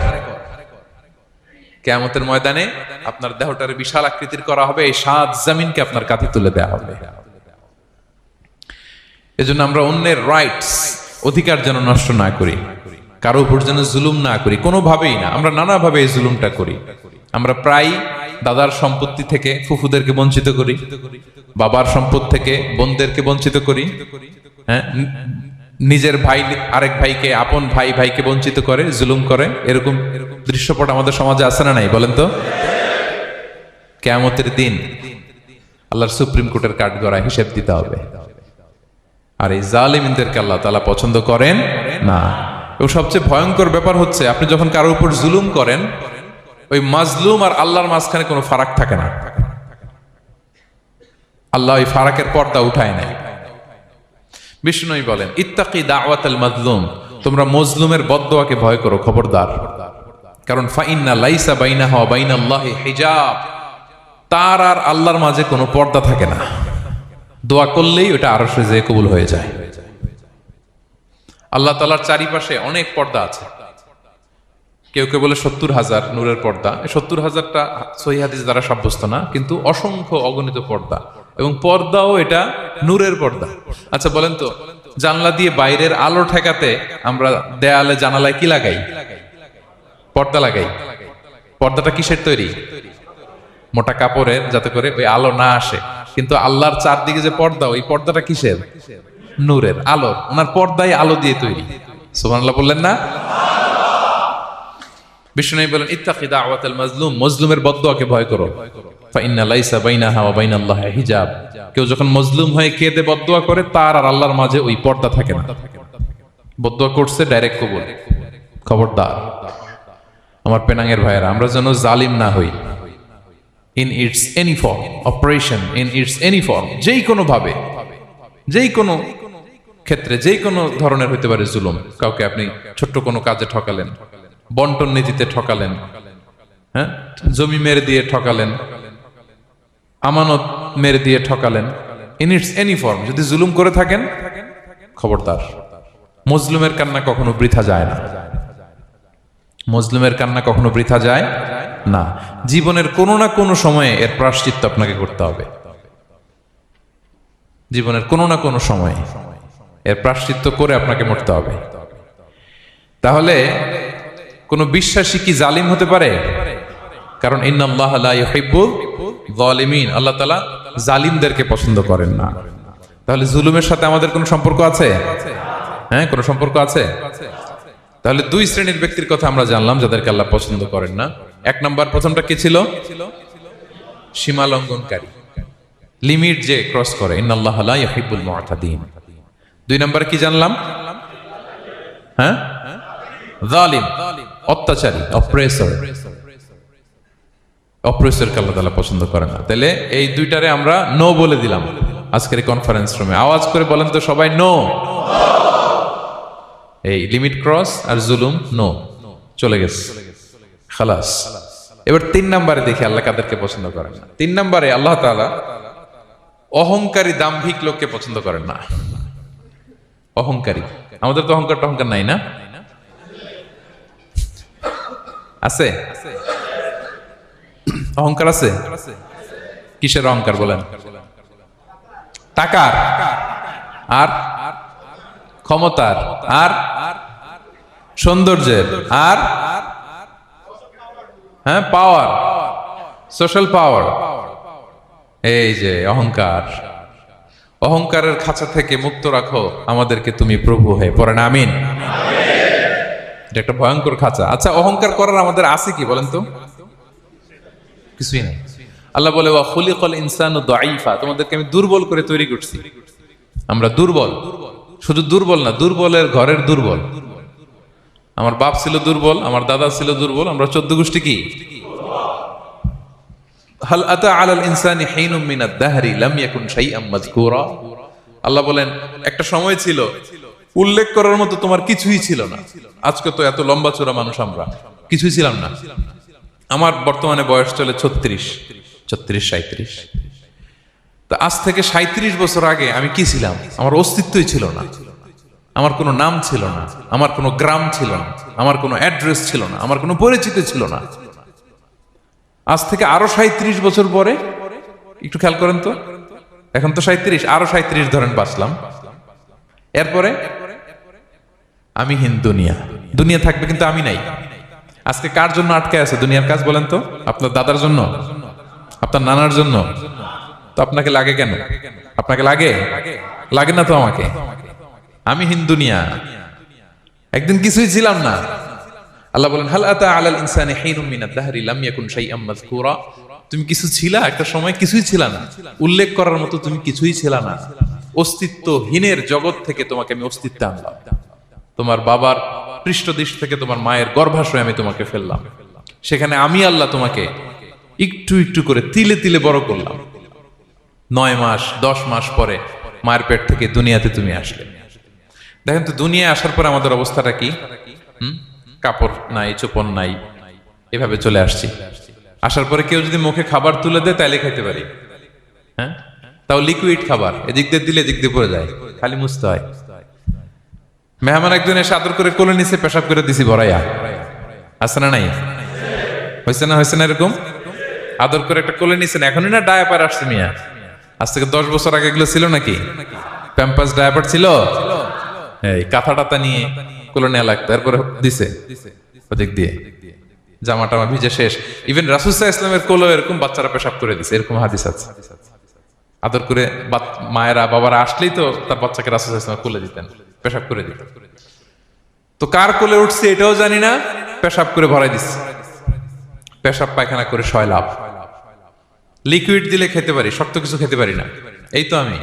কিয়ামতের ময়দানে আপনার দেহটারে বিশাল আকৃতির করা হবে, এই 7 জমিনকে আপনার কাঁধে তুলে দেওয়া হবে। এজন্য আমরা অন্যের রাইটস, অধিকার যেন নষ্ট না করি, কারো উপর যেন জুলুম না করি, কোনোভাবেই না। আমরা নানাভাবে এই জুলুমটা করি। আমরা প্রায় দাদার সম্পত্তি থেকে ফুফুদেরকে বঞ্চিত করি, বাবার সম্পদ থেকে বোনদেরকে বঞ্চিত করি। হ্যাঁ, নিজের ভাই আরেক ভাইকে, আপন ভাই ভাইকে বঞ্চিত করে, জুলুম করে। এরকম দৃশ্যপট আমাদের সমাজে আছে না নাই বলেন তো? কিয়ামতের দিন আল্লাহর সুপ্রিম কোর্টের কাঠগড়ায় হিসেব দিতে হবে। আর এই জালিমদেরকে আল্লাহ তাআলা পছন্দ করেন না। এবং সবচেয়ে ভয়ঙ্কর ব্যাপার হচ্ছে, আপনি যখন কারোর উপর জুলুম করেন, ওই মাজলুম আর আল্লাহর মাঝখানে কোনো ফারাক থাকে না। আল্লাহ ওই ফারাকের পর্দা উঠায় নেয়। বিষ্ণু বলেন, ইত্তাকি দাওয়াতাল মাজলুম, তোমরা মজলুমের বদদোয়াকে ভয় করো, খবরদার। কারণ ফাইন্না লাইসা বাইনাহা ওয়া বাইনাল্লাহি হিজাব, তার আর আল্লাহর মাঝে কোনো পর্দা থাকে না। দোয়া করলেই ওটা আরশে যেয়ে কবুল হয়ে যায়। আল্লাহ তাআলার চারিপাশে অনেক পর্দা আছে। কেউ কেউ বলে 70,000 নূরের পর্দা। 70,000টা সহিহ হাদিস দ্বারা সাব্যস্ত না, কিন্তু অসংখ্য অগণিত পর্দা, এবং পর্দাও এটা নূরের পর্দা। আচ্ছা বলেন তো, জানলা দিয়ে বাইরের আলো ঠেকাতে আমরা দেয়ালে জানালায় কি লাগাই? পর্দা লাগাই। পর্দাটা কিসের তৈরি? মোটা কাপড়ের, যাতে করে ওই আলো না আসে। কিন্তু আল্লাহর চারদিকে যে পর্দা, ওই পর্দাটা কিসের? নূরের, আলোর। ওনার পর্দায় আলো দিয়ে তৈরি। সুবহানাল্লাহ বললেন না? বিষ্ণু বলেন, ইত্তাকি দাওয়াতাল মাজলুম, মজলুমের বদদোয়াকে ভয় করো। ফাইন্না লাইসা বাইনাহা ওয়া বাইনাল্লাহি হিজাব, কেউ যখন মজলুম হয়ে কেঁদে বদদোয়া করে, তার আর আল্লাহর মাঝে ওই পর্দা থাকে না। বদদোয়া করছে, ডাইরেক্ট কবুল। খবরদার আমার পেনাঙ্গের ভাইয়েরা, আমরা যেন জালিম না হই। In it's any form, operation in it's any form, যেই কোনো ভাবে, যেই কোনো ক্ষেত্রে, যেই কোনো ধরনের হইতে পারে জুলুম। কাউকে আপনি ছোট্ট কোনো কাজে ঠকালেন, বন্টন নীতিতে ঠকালেন, হ্যাঁ, জমি মেরে দিয়ে ঠকালেন, আমানত মেরে দিয়ে ঠকালেন, ইন ইটস এনি ফর্ম যদি জুলুম করে থাকেন, খবরদার। মজলুমের কান্না কখনো বৃথা যায় না। মুসলিমের কান্না কখনো বৃথা যায় না। জীবনের কোনো না কোনো সময়ে এর প্রায়শ্চিত্ত আপনাকে করতে হবে। জীবনের কোনো না কোনো সময়ে এর প্রায়শ্চিত্ত করে আপনাকে মরতে হবে। তাহলে কোন বিশ্বাসী কি জালিম হতে পারে? কারণ ইন্নাল্লাহ লা ইউহিব্বুল যালিমিন, আল্লাহ তাআলা জালিমদেরকে পছন্দ করেন না। তাহলে জুলুমের সাথে আমাদের কোনো সম্পর্ক আছে? হ্যাঁ, কোনো সম্পর্ক আছে। তাহলে দুই শ্রেণীর ব্যক্তির কথা আমরা জানলাম যাদেরকে আল্লাহ পছন্দ করেন না। এক নাম্বার, প্রথমটা কি ছিল? সীমা লঙ্ঘনকারী, লিমিট যে ক্রস করে, ইন্নাল্লাহ লা ইউহিব্বুল মুআতাদিন। দুই নাম্বার কি জানলাম? হ্যাঁ, জালিম, অত্যাচারী, অপ্রেসর, অপ্রেসরকে আল্লাহ তাআলা পছন্দ করেন না। তাহলে এই দুইটারে আমরা নো বলে দিলাম আজকের এই কনফারেন্স রুমে। আওয়াজ করে বলেন তো সবাই, নো। এই লিমিট ক্রস আর জুলুম নো, চলে গেছে, খালাস। এবার তিন নম্বরে দেখি আল্লাহ কাদেরকে পছন্দ করেন না। তিন নম্বরে আল্লাহ তাআলা অহংকারী, দাম্ভিক লোককে পছন্দ করেন না। অহংকারী, আমাদের তো অহংকার টহংকার নাই না? আছে? অহংকার আছে? কিসের অহংকার বলেন? টাকার, আর ক্ষমতার, আর সৌন্দর্যের, আর হ্যাঁ পাওয়ার, সোশ্যাল পাওয়ার। এই যে অহংকার, অহংকারের খাঁচা থেকে মুক্ত রাখো আমাদেরকে তুমি প্রভু হয়ে। পড়েন আমিন। এটা একটা ভয়ঙ্কর খাঁচা। আচ্ছা, অহংকার করার আমাদের আছে কি বলেন তো? কিছুই নাই। আল্লাহ বলে ওয়া খুলিকাল ইনসানু দাঈফা, তোমাদেরকে আমি দুর্বল করে তৈরি করছি। আমরা দুর্বল, শুধু দুর্বল না, দুর্বলের ঘরের দুর্বল। আমার বাপ ছিল দুর্বল, আমার দাদা ছিল দুর্বল, আমরা 14 গোষ্ঠী কি? হাল আতা আলাল ইনসানি হিনুম মিনাদ দাহরি লাম ইয়াকুন শাইআম মাযকুরা। আল্লাহ বলেন একটা সময় ছিল উল্লেখ করার মতো তোমার কিছুই ছিল না। আজকে তো এত লম্বা চওড়া মানুষ, আমরা কিছুই ছিলাম না। আমার বর্তমানে বয়স চলে 36, 37। তা আজ থেকে 37 বছর আগে আমি কি ছিলাম? আমার অস্তিত্বই ছিল না, আমার কোনো নাম ছিল না, আমার কোনো গ্রাম ছিল না, আমার কোনো অ্যাড্রেস ছিল না, আমার কোনো পরিচিতি ছিল না। আজ থেকে আরো 37 বছর পরে একটু খেয়াল করেন তো, এখন তো 37, আরো 37 ধরেন বাঁচলাম। এরপরে আমি দুনিয়া, দুনিয়া থাকবে কিন্তু আমি নাই। আজকে কার জন্য আটকে আছে দুনিয়ার কাজ বলেন তো? আপনার দাদার জন্য, আপনার নানার জন্য। তো আপনাকে লাগে কেন? আপনাকে লাগে? লাগে না তো আমাকে। আমি দুনিয়া, একদিন কিছুই ছিলাম না। আল্লাহ বলেন হাল আতা আলাল ইনসানি হিনুম মিনাদ দাহরি লাম ইয়াকুন শাইআম মাযকুরা। তুমি কিছু ছিলা, একটা সময় কিছুই ছিলা না, উল্লেখ করার মতো তুমি কিছুই ছিলা না। অস্তিত্বহীনের জগৎ থেকে তোমাকে আমি অস্তিত্বে আনলাম। তোমার বাবার পৃষ্ঠদেশ থেকে তোমার মায়ের গর্ভাশয়ে আমি তোমাকে ফেললাম। সেখানে আমি আল্লাহ তোমাকে একটু একটু করে তিলে তিলে বড় করলাম। 9 মাস 10 মাস পরে মায়ের পেট থেকে দুনিয়াতে তুমি আসলে। দেখেন তো দুনিয়ায় আসার পর আমাদের অবস্থাটা কি? কাপড় নাই, চোপন নাই, এভাবে চলে আসছি। আসার পরে কেউ যদি মুখে খাবার তুলে দেয় তাইলে খাইতে পারি, হ্যাঁ, তাও লিকুইড খাবার, এদিক দিয়ে দিলে এদিক দিয়ে পড়ে যায়, খালি মুছতে হয়। মেহমান একজন এসে আদর করে কোলে নিচে পেশাব করে দিছি ভরাইয়া, আছে না নাই? হয়েছে না, হয়েছে না? এরকম আদর করে একটা কোলে নিছেন, এখনই না ডায়াপার আসছে মিয়া। আজ থেকে 10 বছর আগে এগুলো ছিল নাকি? প্যাম্পাস ডায়াপার ছিল, এই কাঁথা টাথা নিয়ে কোলে নেওয়া লাগতো, এরপরে দিছে ওদিক দিয়ে জামা টামা ভিজে শেষ। ইভেন রাসূল সাল্লাল্লাহু আলাইহি ওয়াসাল্লামের কোলে এরকম বাচ্চারা পেশাব করে দিছে, এরকম হাদিস আছে। আদর করে মায়েরা বাবারা আসলেই তো তার বাচ্চাকে রাসূল সাল্লাল্লাহু আলাইহি ওয়াসাল্লাম কোলে দিতেন, পেশাব করে দিতেন। তো কার কোলে উঠছে এটাও জানি না, পেশাব করে ভরাই দিচ্ছে। পেশাব পায়খানা করে শয়লাভ। লিকুইড দিলে খেতে পারি, শক্ত কিছু খেতে পারি না। এই তো আমি,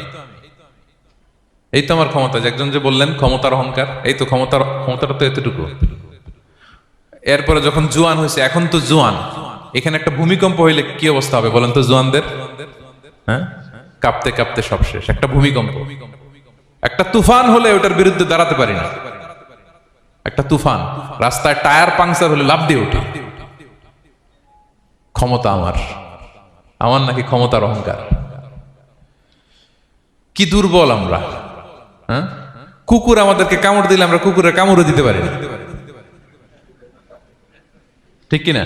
এই তো আমার ক্ষমতা। একজন যে বললেন ক্ষমতার অহংকার, এই তো ক্ষমতাটা তো এতটুকু। এরপরে যখন জোয়ান হয়েছে, এখন তো জোয়ান, এখানে একটা ভূমিকম্প হইলে কি অবস্থা হবে বলেন তো জোয়ানদের? হ্যাঁ, কাঁপতে কাঁপতে সব শেষ। একটা ভূমিকম্প, একটা তুফান হলে ওটার বিরুদ্ধে দাঁড়াতে পারি না। একটা তুফান, রাস্তায় টায়ার পাংচার হলে লাফ দিয়ে উঠি। ক্ষমতা আমার, আমার নাকি ক্ষমতার অহংকার। কি দুর্বল আমরা, হ্যাঁ? কুকুর আমাদেরকে কামড় দিলে আমরা কুকুরের কামড়ও দিতে পারি না। ঠিক কিনা?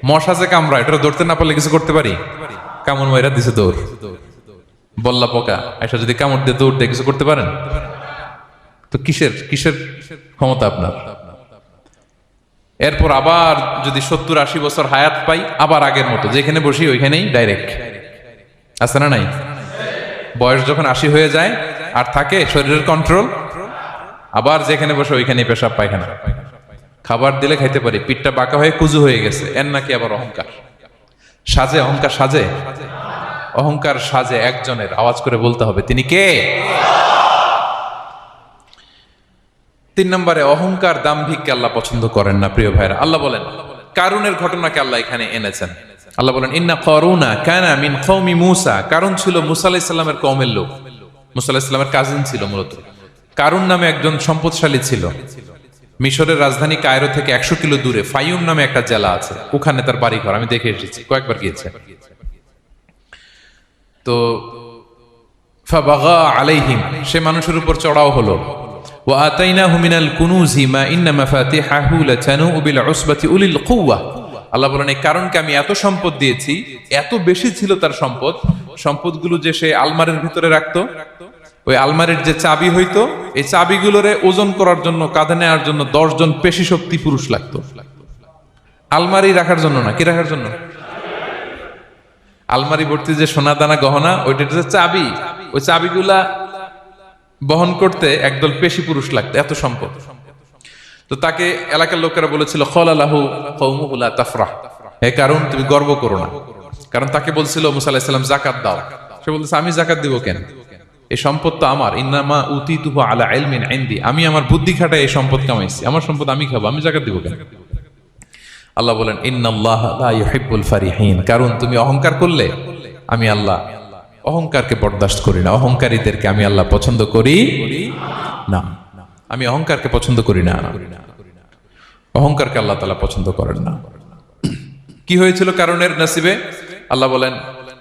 মশা যে কামড়া, এটা ধরতে না পারলে কিছু করতে পারি? কামড় মাইরা দিছে দৌড়। বল্লা পোকা এসে যদি কামড় দিয়ে দৌড় দিয়ে কিছু করতে পারেন? তো কিসের কিসের ক্ষমতা আপনার? এরপর আবার যদি 70-80 বছর হায়াত পাই, আবার আগের মতো যেখানে বসি ওইখানেই ডাইরেক্ট। আছে না নাই? বয়স যখন 80 হয়ে যায় আর থাকে শরীরের কন্ট্রোল, আবার যেখানে বসে ওইখানেই পেশাব পায়খানা। খাবার দিলে খাইতে পারি, পিঠটা বাঁকা হয়ে কুজু হয়ে গেছে, এর নাকি আবার অহংকার সাজে? অহংকার সাজে? অহংকার সাজে একজনের, আওয়াজ করে বলতে হবে তিনি কে? 3 নম্বরে অহংকার দাম্ভিককে আল্লাহ পছন্দ করেন না। প্রিয় ভাইরা, আল্লাহ বলেন কারুনের ঘটনাকে আল্লাহ এখানে এনেছেন। আল্লাহ বলেন ইন্না কারুনা কানা মিন কওমি মূসা। কারুন ছিল মুসা আলাইহিস সালামের কওমের লোক। মুসা আলাইহিস সালামের কাজিন ছিল মূলত। কারুন নামে একজন সম্পদশালী ছিল। মিশরের রাজধানী কায়রো থেকে 100 কিলো দূরে ফাইয়ুম নামে একটা জেলা আছে, ওখানে তার বাড়ি ঘর। আমি দেখে এসেছি, কয়েকবার গিয়েছে। তো ফাবাগা আলাইহিম, সে মানুষের উপর চড়াও হলো। ওয়া আতাইনাহু মিনাল কুনুজি মা ইন্না মাফাতিহাহু লাতানু বিল উসবাতি উলিল কুওয়া। আল্লাহ বলেন এই কারণকে আমি এত সম্পদ দিয়েছি, এত বেশি ছিল তার সম্পদ, সম্পদগুলো যে সে আলমারির ভিতরে রাখতো, ওই আলমারির যে চাবি হইতো, এই চাবিগুলোরে ওজন করার জন্য, কাঁধে নেওয়ার জন্য 10 জন পেশি শক্তি পুরুষ লাগতো। আলমারি রাখার জন্য না, কি রাখার জন্য? আলমারি ভর্তি যে সোনা দানা গহনা, ওইটার যে চাবি, ওই চাবিগুলা বহন করতে একদল পেশি পুরুষ লাগতো, এত সম্পদ। তো তাকে এলাকার লোকেরা বলেছিল খলালাহু কওমুহু লা তাফরাহ, হে কারণ তুমি গর্ব করো না। কারণ তাকে বলছিল মুসা আলাইহিস সালাম যাকাত দাও, সে বলতেছে আমি যাকাত দিব কেন? এই সম্পদ তো আমার। ইন্নামা উতিতুহু আলা ইলমিন ইনদি, আমি আমার বুদ্ধি খাটায় এই সম্পদ কামাইছি, আমার সম্পদ আমি খাবো, আমি যাকাত দিব কেন? আল্লাহ বলেন ইন্নাল্লাহা লা ইউহিব্বুল ফারিহিন, কারণ তুমি অহংকার করলে আমি আল্লাহ অহংকারকে বরদাস্ত করি না, অহংকারীদেরকে আমি আল্লাহ পছন্দ করি না। আমি অহংকারকে পছন্দ করি না, অহংকারকে আল্লাহ তাআলা পছন্দ করেন না। কি হয়েছিল কারণের নসিবে? আল্লাহ বলেন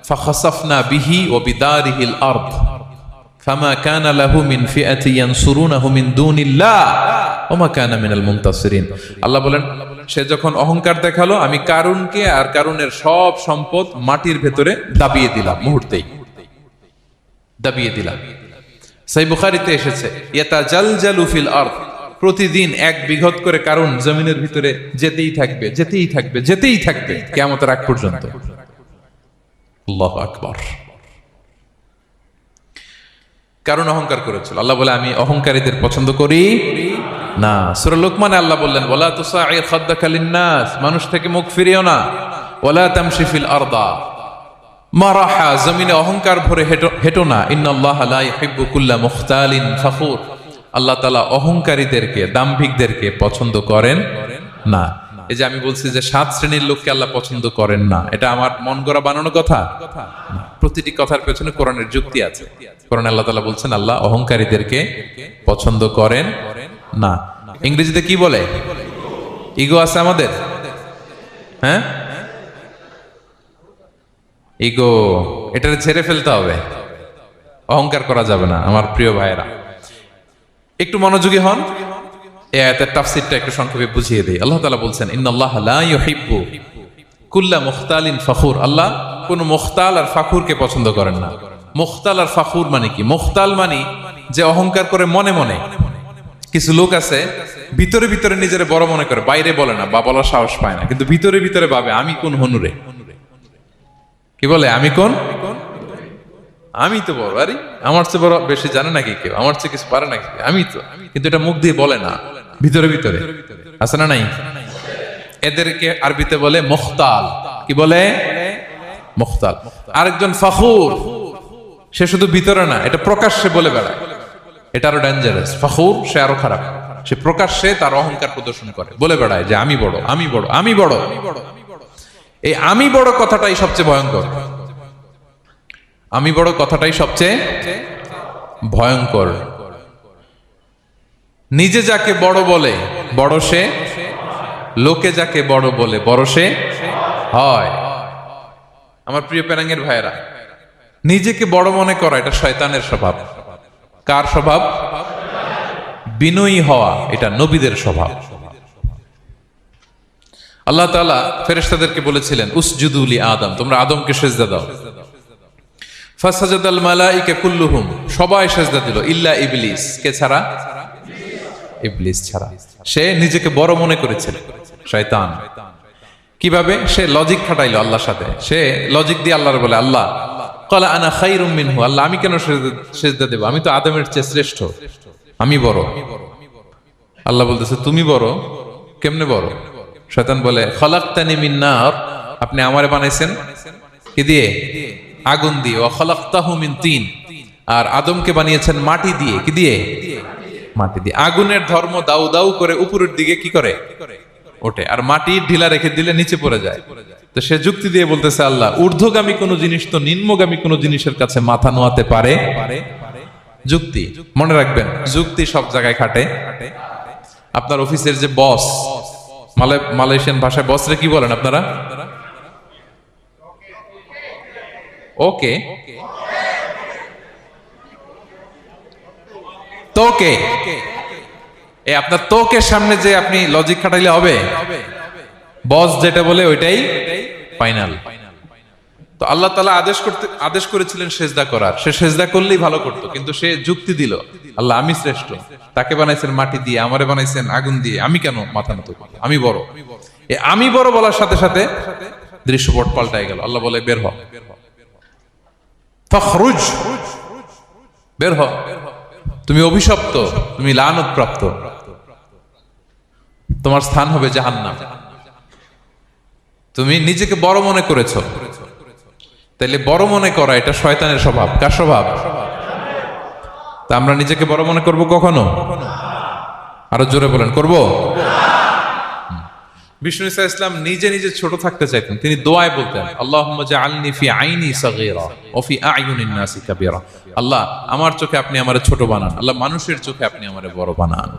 ফাখাসাফনা বিহি ওয়া বিদারিহিল আরদ ফামা কানা লাহু মিন ফিআতি ইয়ানসুরুনাহু মিন দুনিল্লাহ ওয়া মা কানা মিনাল মুনতাসিরিন। আল্লাহ বলেন সে যখন অহংকার দেখালো, আমি কারুনকে আর কারুনের সব সম্পদ মাটির ভেতরে দাবিয়ে দিলাম, মুহূর্তেই দাবিয়ে দিলাম। সহিহ বুখারীতে এসেছে ইয়াতাজালজালু ফিল আরদ, প্রতিদিন 1 বিঘত করে কারুন জমিনের ভিতরে যেতেই থাকবে, যেতেই থাকবে, যেতেই থাকবে কিয়ামতের আগ পর্যন্ত। আল্লাহু আকবার। কারণ অহংকার করেছিল। আল্লাহ বলে আমি অহংকারীদের পছন্দ করি না। সূরা লোকমানে আল্লাহ বললেন ওয়ালা তুসাইর খাদ্দাকা লিন্নাস, মানুষ থেকে মুখ ফিরিও না। ওয়ালা তামশি ফিল আরদা মারাহা, জমিনে অহংকার ভরে হেঁটো না। ইন্নাল্লাহা লা ইউহিব্বু কুল্লা মুখতালিন ফখুর, আল্লাহ তাআলা অহংকারীদেরকে, দাম্ভিকদেরকে পছন্দ করেন না। এই যে আমি বলছি যে 7 শ্রেণীর লোককে আল্লাহ পছন্দ করেন না, এটা আমার মন গড়া বানানো কথা না। প্রতিটি কথার পেছনে কোরআনের যুক্তি আছে। কোরআনে আল্লাহ তাআলা বলছেন আল্লাহ অহংকারীদেরকে পছন্দ করেন না। ইংরেজিতে কি বলে? ইগো আছে আমাদের, হ্যাঁ ইগো, এটা ছেড়ে ফেলতে হবে, অহংকার করা যাবে না। আমার প্রিয় ভাইয়েরা একটু মনোযোগী হন, এই আয়াতের তাফসীরটা একটু সংক্ষেপে বুঝিয়ে দেই। আল্লাহ তাআলা বলছেন ইন্নাল্লাহা লা ইউহিব্বু কুল্লা মুখতালিন ফখুর, আল্লাহ কোন মুখতাল আর ফাখুরকে পছন্দ করেন না। মুখতাল আর ফাখুর মানে কি? মুখতাল মানে যে অহংকার করে মনে মনে। কিছু লোক আছে ভিতরে ভিতরে নিজের বড় মনে করে, বাইরে বলে না বা বলার সাহস পায় না, কিন্তু ভিতরে ভিতরে ভাবে আমি কোন হনুরে, কি বলে আমি কোন, আমি তো বড়, আরে আমার চেয়ে বড় বেশি জানে নাকি কেউ, আমার চেয়ে কিছু পারে নাকি, আমি তো, কিন্তু এটা মুখ দিয়ে বলে না, ভিতরে ভিতরে আছে না নাই? এদেরকে আরবিতে বলে মুখতাল। কি বলে? মুখতাল। আরেকজন ফখুর, সে শুধু ভিতরে না, এটা প্রকাশ্যে বলে বেড়ায়, এটা আরো ডেঞ্জারাস। ফখুর সে আরো খারাপ, সে প্রকাশ্যে তার অহংকার প্রদর্শন করে, বলে বেড়ায় যে আমি বড়, আমি বড়, আমি বড়। এই আমি বড় কথাটাই সবচেয়ে ভয়ঙ্কর। আমি বড় কথাটাই সবচেয়ে ভয়ঙ্কর। নিজে যাকে বড় বলে বড় সে, লোকে যাকে বড় বলে বড় সে হয়। আমার প্রিয় পেনাঙ্গের ভাইয়েরা, নিজেকে বড় মনে করা এটা শয়তানের স্বভাব। কার স্বভাব? বিনয়ী হওয়া এটা নবীদের স্বভাব। আল্লাহ তাআলা ফেরেশতাদেরকে বলেছিলেন উসজুদু লি আদম, তোমরা আদমকে সিজদা দাও। ফাসাজাদাল মালাইকা কুল্লুহুম, সবাই সিজদা দিল ইল্লা ইবলিস, কে ছাড়া? ইবলিস ছাড়া। সে নিজেকে বড় মনে করেছিল, শয়তান। কিভাবে? সে লজিক খাটাইলো আল্লাহর সাথে। সে লজিক দিয়ে আল্লাহর বলে, আল্লাহ ক্বালা আনা খায়রুম মিনহু, আল্লাহ আমি কেন সিজদা দেব? আমি তো আদমের চেয়ে শ্রেষ্ঠ, আমি বড়। আল্লাহ বলতেছে তুমি বড়? কেমনে বড়? শয়তান বলে খলাকতানি মিন নার, আপনি আমারে বানাইছেন কি দিয়ে? আগুন দিয়ে। ওয়া খলাকতাহু মিন তিন, আর আদমকে বানিয়েছেন মাটি দিয়ে। কি দিয়ে? মাটি দিয়ে। আগুনের ধর্ম দাউ দাউ করে উপরের দিকে কি করে? ওঠে। আর মাটি ঢিলা রেখে দিলে নিচে পড়ে যায়। তো সে যুক্তি দিয়ে বলতেছে আল্লাহ ঊর্ধ্বগামী কোন জিনিস তো নিম্নগামী কোন জিনিসের কাছে মাথা নোয়াতে পারে? যুক্তি, মনে রাখবেন, যুক্তি সব জায়গায় খাটে। আপনার অফিসের যে বস, মালয়েশিয়ান ভাষায় বসরে কি বলেন আপনারা? ওকে, তোকে। এই আপনার তোকের সামনে যে আপনি লজিক খাটাইলে হবে? বস যেটা বলে ওইটাই ফাইনাল। তো আল্লাহ তাআলা আদেশ করেছিলেন সেজদা করার। সে সেজদা করলেই ভালো করতো, কিন্তু সে যুক্তি দিল আল্লাহ আমি শ্রেষ্ঠ, তাকে বানাইছেন মাটি দিয়ে, আমারে বানাইছেন আগুন দিয়ে, আমি কেন মাথা নত করব? আমি বড়। আমি বড় বলার সাথে সাথে দৃশ্যপট পাল্টাই গেল। আল্লাহ বলে বের হ, ফাখরুজ, বের হ, তুমি অভিশপ্ত, তুমি লানত প্রাপ্ত, তোমার স্থান হবে জাহান্নাম। তুমি নিজেকে বড় মনে করেছো, তাইলে বড় মনে করা এটা শয়তানের স্বভাব। কার স্বভাব? তা আমরা নিজেকে বড় মনে করব কখনো? আরো জোরে বলেন, করব? বিষ্ণু ঈসা ইসলাম নিজে নিজে ছোট থাকতে চাইতেন। তিনি দোয়ায় বলতেন আল্লাহুম্মা জাআলনি ফি আইনি সাগীরা ওয়া ফি আ'য়ুনিন নাসি কাবীরা, আল্লাহ আমার চোখে আপনি আমারে ছোট বানান, আল্লাহ মানুষের চোখে আপনি আমারে বড় বানান।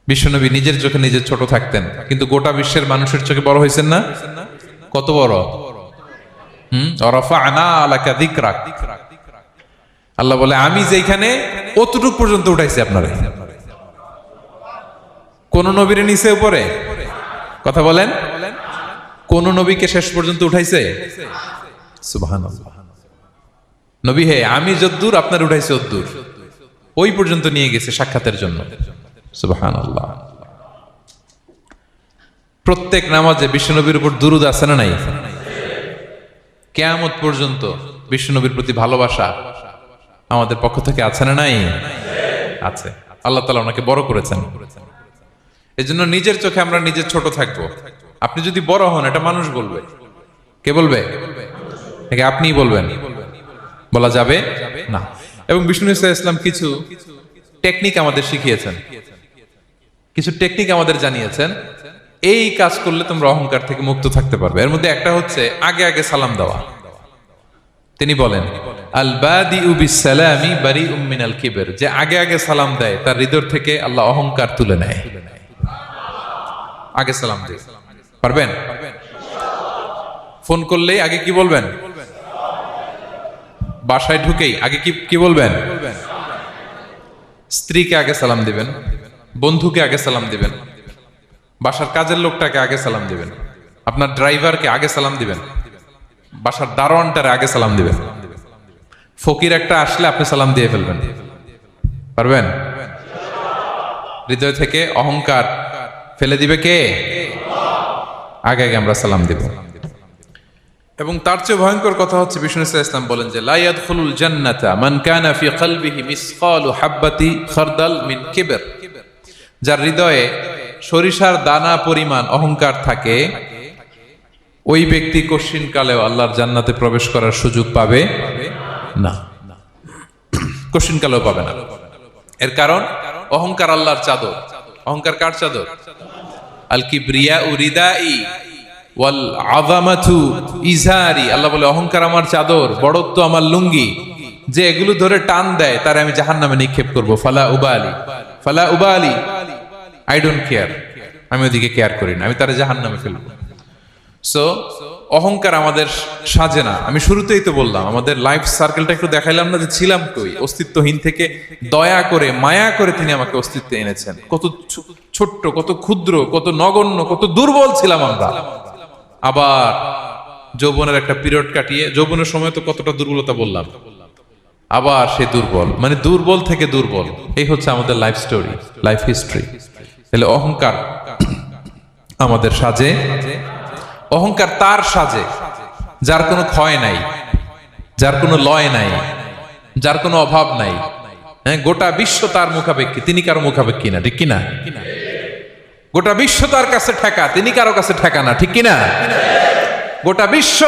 বিশ্বনবী নিজের চোখে নিজে ছোট থাকতেন, কিন্তু গোটা বিশ্বের মানুষের চোখে বড় হয়েছেন না? কত বড়? রাফা'না লাকা যিকরাক, আল্লাহ বলে আমি যেখানে অতটুক পর্যন্ত উঠাইছি আপনারে। কোন নবীর নিচে উপরে? কথা বলেন, কোন নবীকে শেষ পর্যন্ত উঠাইছে? সুবহানাল্লাহ। নবী হে আমি যদ্দূর আপনার উঠাইছে অদ্দূর, ওই পর্যন্ত নিয়ে গেছে সাক্ষাতের জন্য। সুবহানাল্লাহ। প্রত্যেক নামাজে বিশ্বনবীর উপর দুরূদ আছে না নাই? কিয়ামত পর্যন্ত বিশ্বনবীর প্রতি ভালোবাসা আমাদের পক্ষ থেকে আছে না নাই? আছে। আল্লাহ তাআলা ওনাকে বড় করেছেন। এজন্য নিজের চোখে আমরা নিজে ছোট থাকবো। আপনি যদি বড় হন এটা মানুষ বলবে। কে বলবে? আপনিই বলবেন? বলা যাবে না। এবং বিষ্ণু ঈসা ইসলাম কিছু টেকনিক আমাদের শিখিয়েছেন, কিছু টেকনিক আমাদের জানিয়েছেন। এই কাজ করলে তোমরা অহংকার থেকে মুক্ত থাকতে পারবে। এর মধ্যে একটা হচ্ছে আগে আগে সালাম দেওয়া। তিনি বলেন আল বাদিউ বিসসালামি বারিউম মিনাল কিবর, যে আগে আগে সালাম দেয় তার হৃদয় থেকে আল্লাহ অহংকার তুলে নেয়। আগে সালাম দিয়ে পারবেন? ফোন করলেই আগে কি বলবেন? বাসায় ঢুকেই আগে কি বলবেন? স্ত্রীকে আগে সালাম দিবেন, বন্ধুকে আগে সালাম দিবেন, বাসার কাজের লোকটাকে আগে সালাম দিবেন, আপনার ড্রাইভারকে আগে সালাম দিবেন, বাসার দারোয়ানটারে আগে সালাম দিবেন। ফকির একটা আসলে আপনি সালাম দিয়ে ফেলবেন। পারবেন? হৃদয় থেকে অহংকার ফেলে দিবে কে? আগে আগে আমরা সালাম দিব। এবং তার চেয়ে ভয়ঙ্কর কথা হচ্ছে বিষ্ণু ইসলাম বলেন যে লা ইয়াদখুলুল জান্নাতা মান কানা ফি কলবিহি মিসকালু হাববাতি খারদাল মিন কিবর, যার হৃদয়ে সরিষার দানা পরিমাণ অহংকার থাকে ওই ব্যক্তি কঠিন কালেও আল্লাহর জান্নাতে প্রবেশ করার সুযোগ পাবে না, কঠিন কালেও পাবে না। এর কারণ অহংকার আল্লাহর চাদর। অহংকার কার চাদর? আল কিবরিয়া রিদাই ওয়াল আযামাতু ইজারি, আল্লাহ বলে অহংকার আমার চাদর, বড়ত্ব আমার লুঙ্গি। যে এগুলো ধরে টান দেয় তারে আমি জাহান্নামে নিক্ষেপ করব। ফালা উবালি, আই ডোন্ট কেয়ার, আমি ওদিকে কেয়ার করি না, আমি তারে জাহান্নামে ফেলবো। সো অহংকার আমাদের সাজে না। আমি শুরুতেই তো বললাম, আমাদের লাইফ সার্কেলটা একটু দেখাইলাম না যে ছিলাম কই, অস্তিত্বহীন থেকে দয়া করে মায়া করে তিনি আমাকে অস্তিত্বে এনেছেন। কত ছোট্ট, কত ক্ষুদ্র, কত নগণ্য, কত দুর্বল ছিলাম আমরা। আবার যৌবনের একটা পিরিয়ড কাটিয়ে, যৌবনের সময় তো কতটা দুর্বলতা বললাম, আবার সে দুর্বল, মানে দুর্বল থেকে দুর্বল। এই হচ্ছে আমাদের লাইফ স্টোরি, লাইফ হিস্ট্রি। তাহলে অহংকার আমাদের সাজে, অহংকার তার সাজে যার কোনো ক্ষয় নাই, যার কোনো লয় নাই, যার কোনো অভাব নাই। হ্যাঁ, গোটা বিশ্ব তার মুখাপেক্ষী, তিনি কারো মুখাপেক্ষী না, ঠিক কিনা? গোটা বিশ্ব তার কাছে ঠেকা, তিনি কারো কাছে ঠেকা না, ঠিক কিনা? গোটা বিশ্ব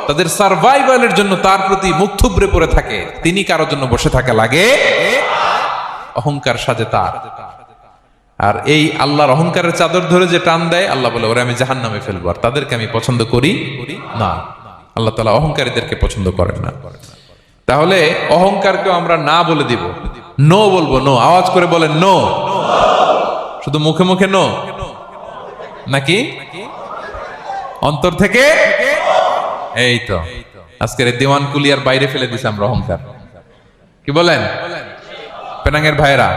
তাদের সার্ভাইভালের জন্য তার প্রতি মুখ থুবড়ে পড়ে থাকে, তিনি কারোর জন্য বসে থাকা লাগে। অহংকার সাজে তার। আর এই আল্লাহর অহংকারের চাদর ধরে যে টান দেয়, আল্লাহ বলে ওরা আমি জাহান্নামে ফেলবো, আর তাদেরকে আমি পছন্দ করি না। আল্লাহ তাআলা অহংকারীদেরকে পছন্দ করেন না। তাহলে অহংকারকেও আমরা না বলে দিব, নো বলবো, নো। আওয়াজ করে বলেন নো। শুধু মুখে মুখে নো নাকি অন্তর থেকে? এই তো আজকের দিওয়ান কুলিয়ার বাইরে ফেলে দিছে আমরা অহংকার। কি বলেন পেনাঙ্গের ভাইরা?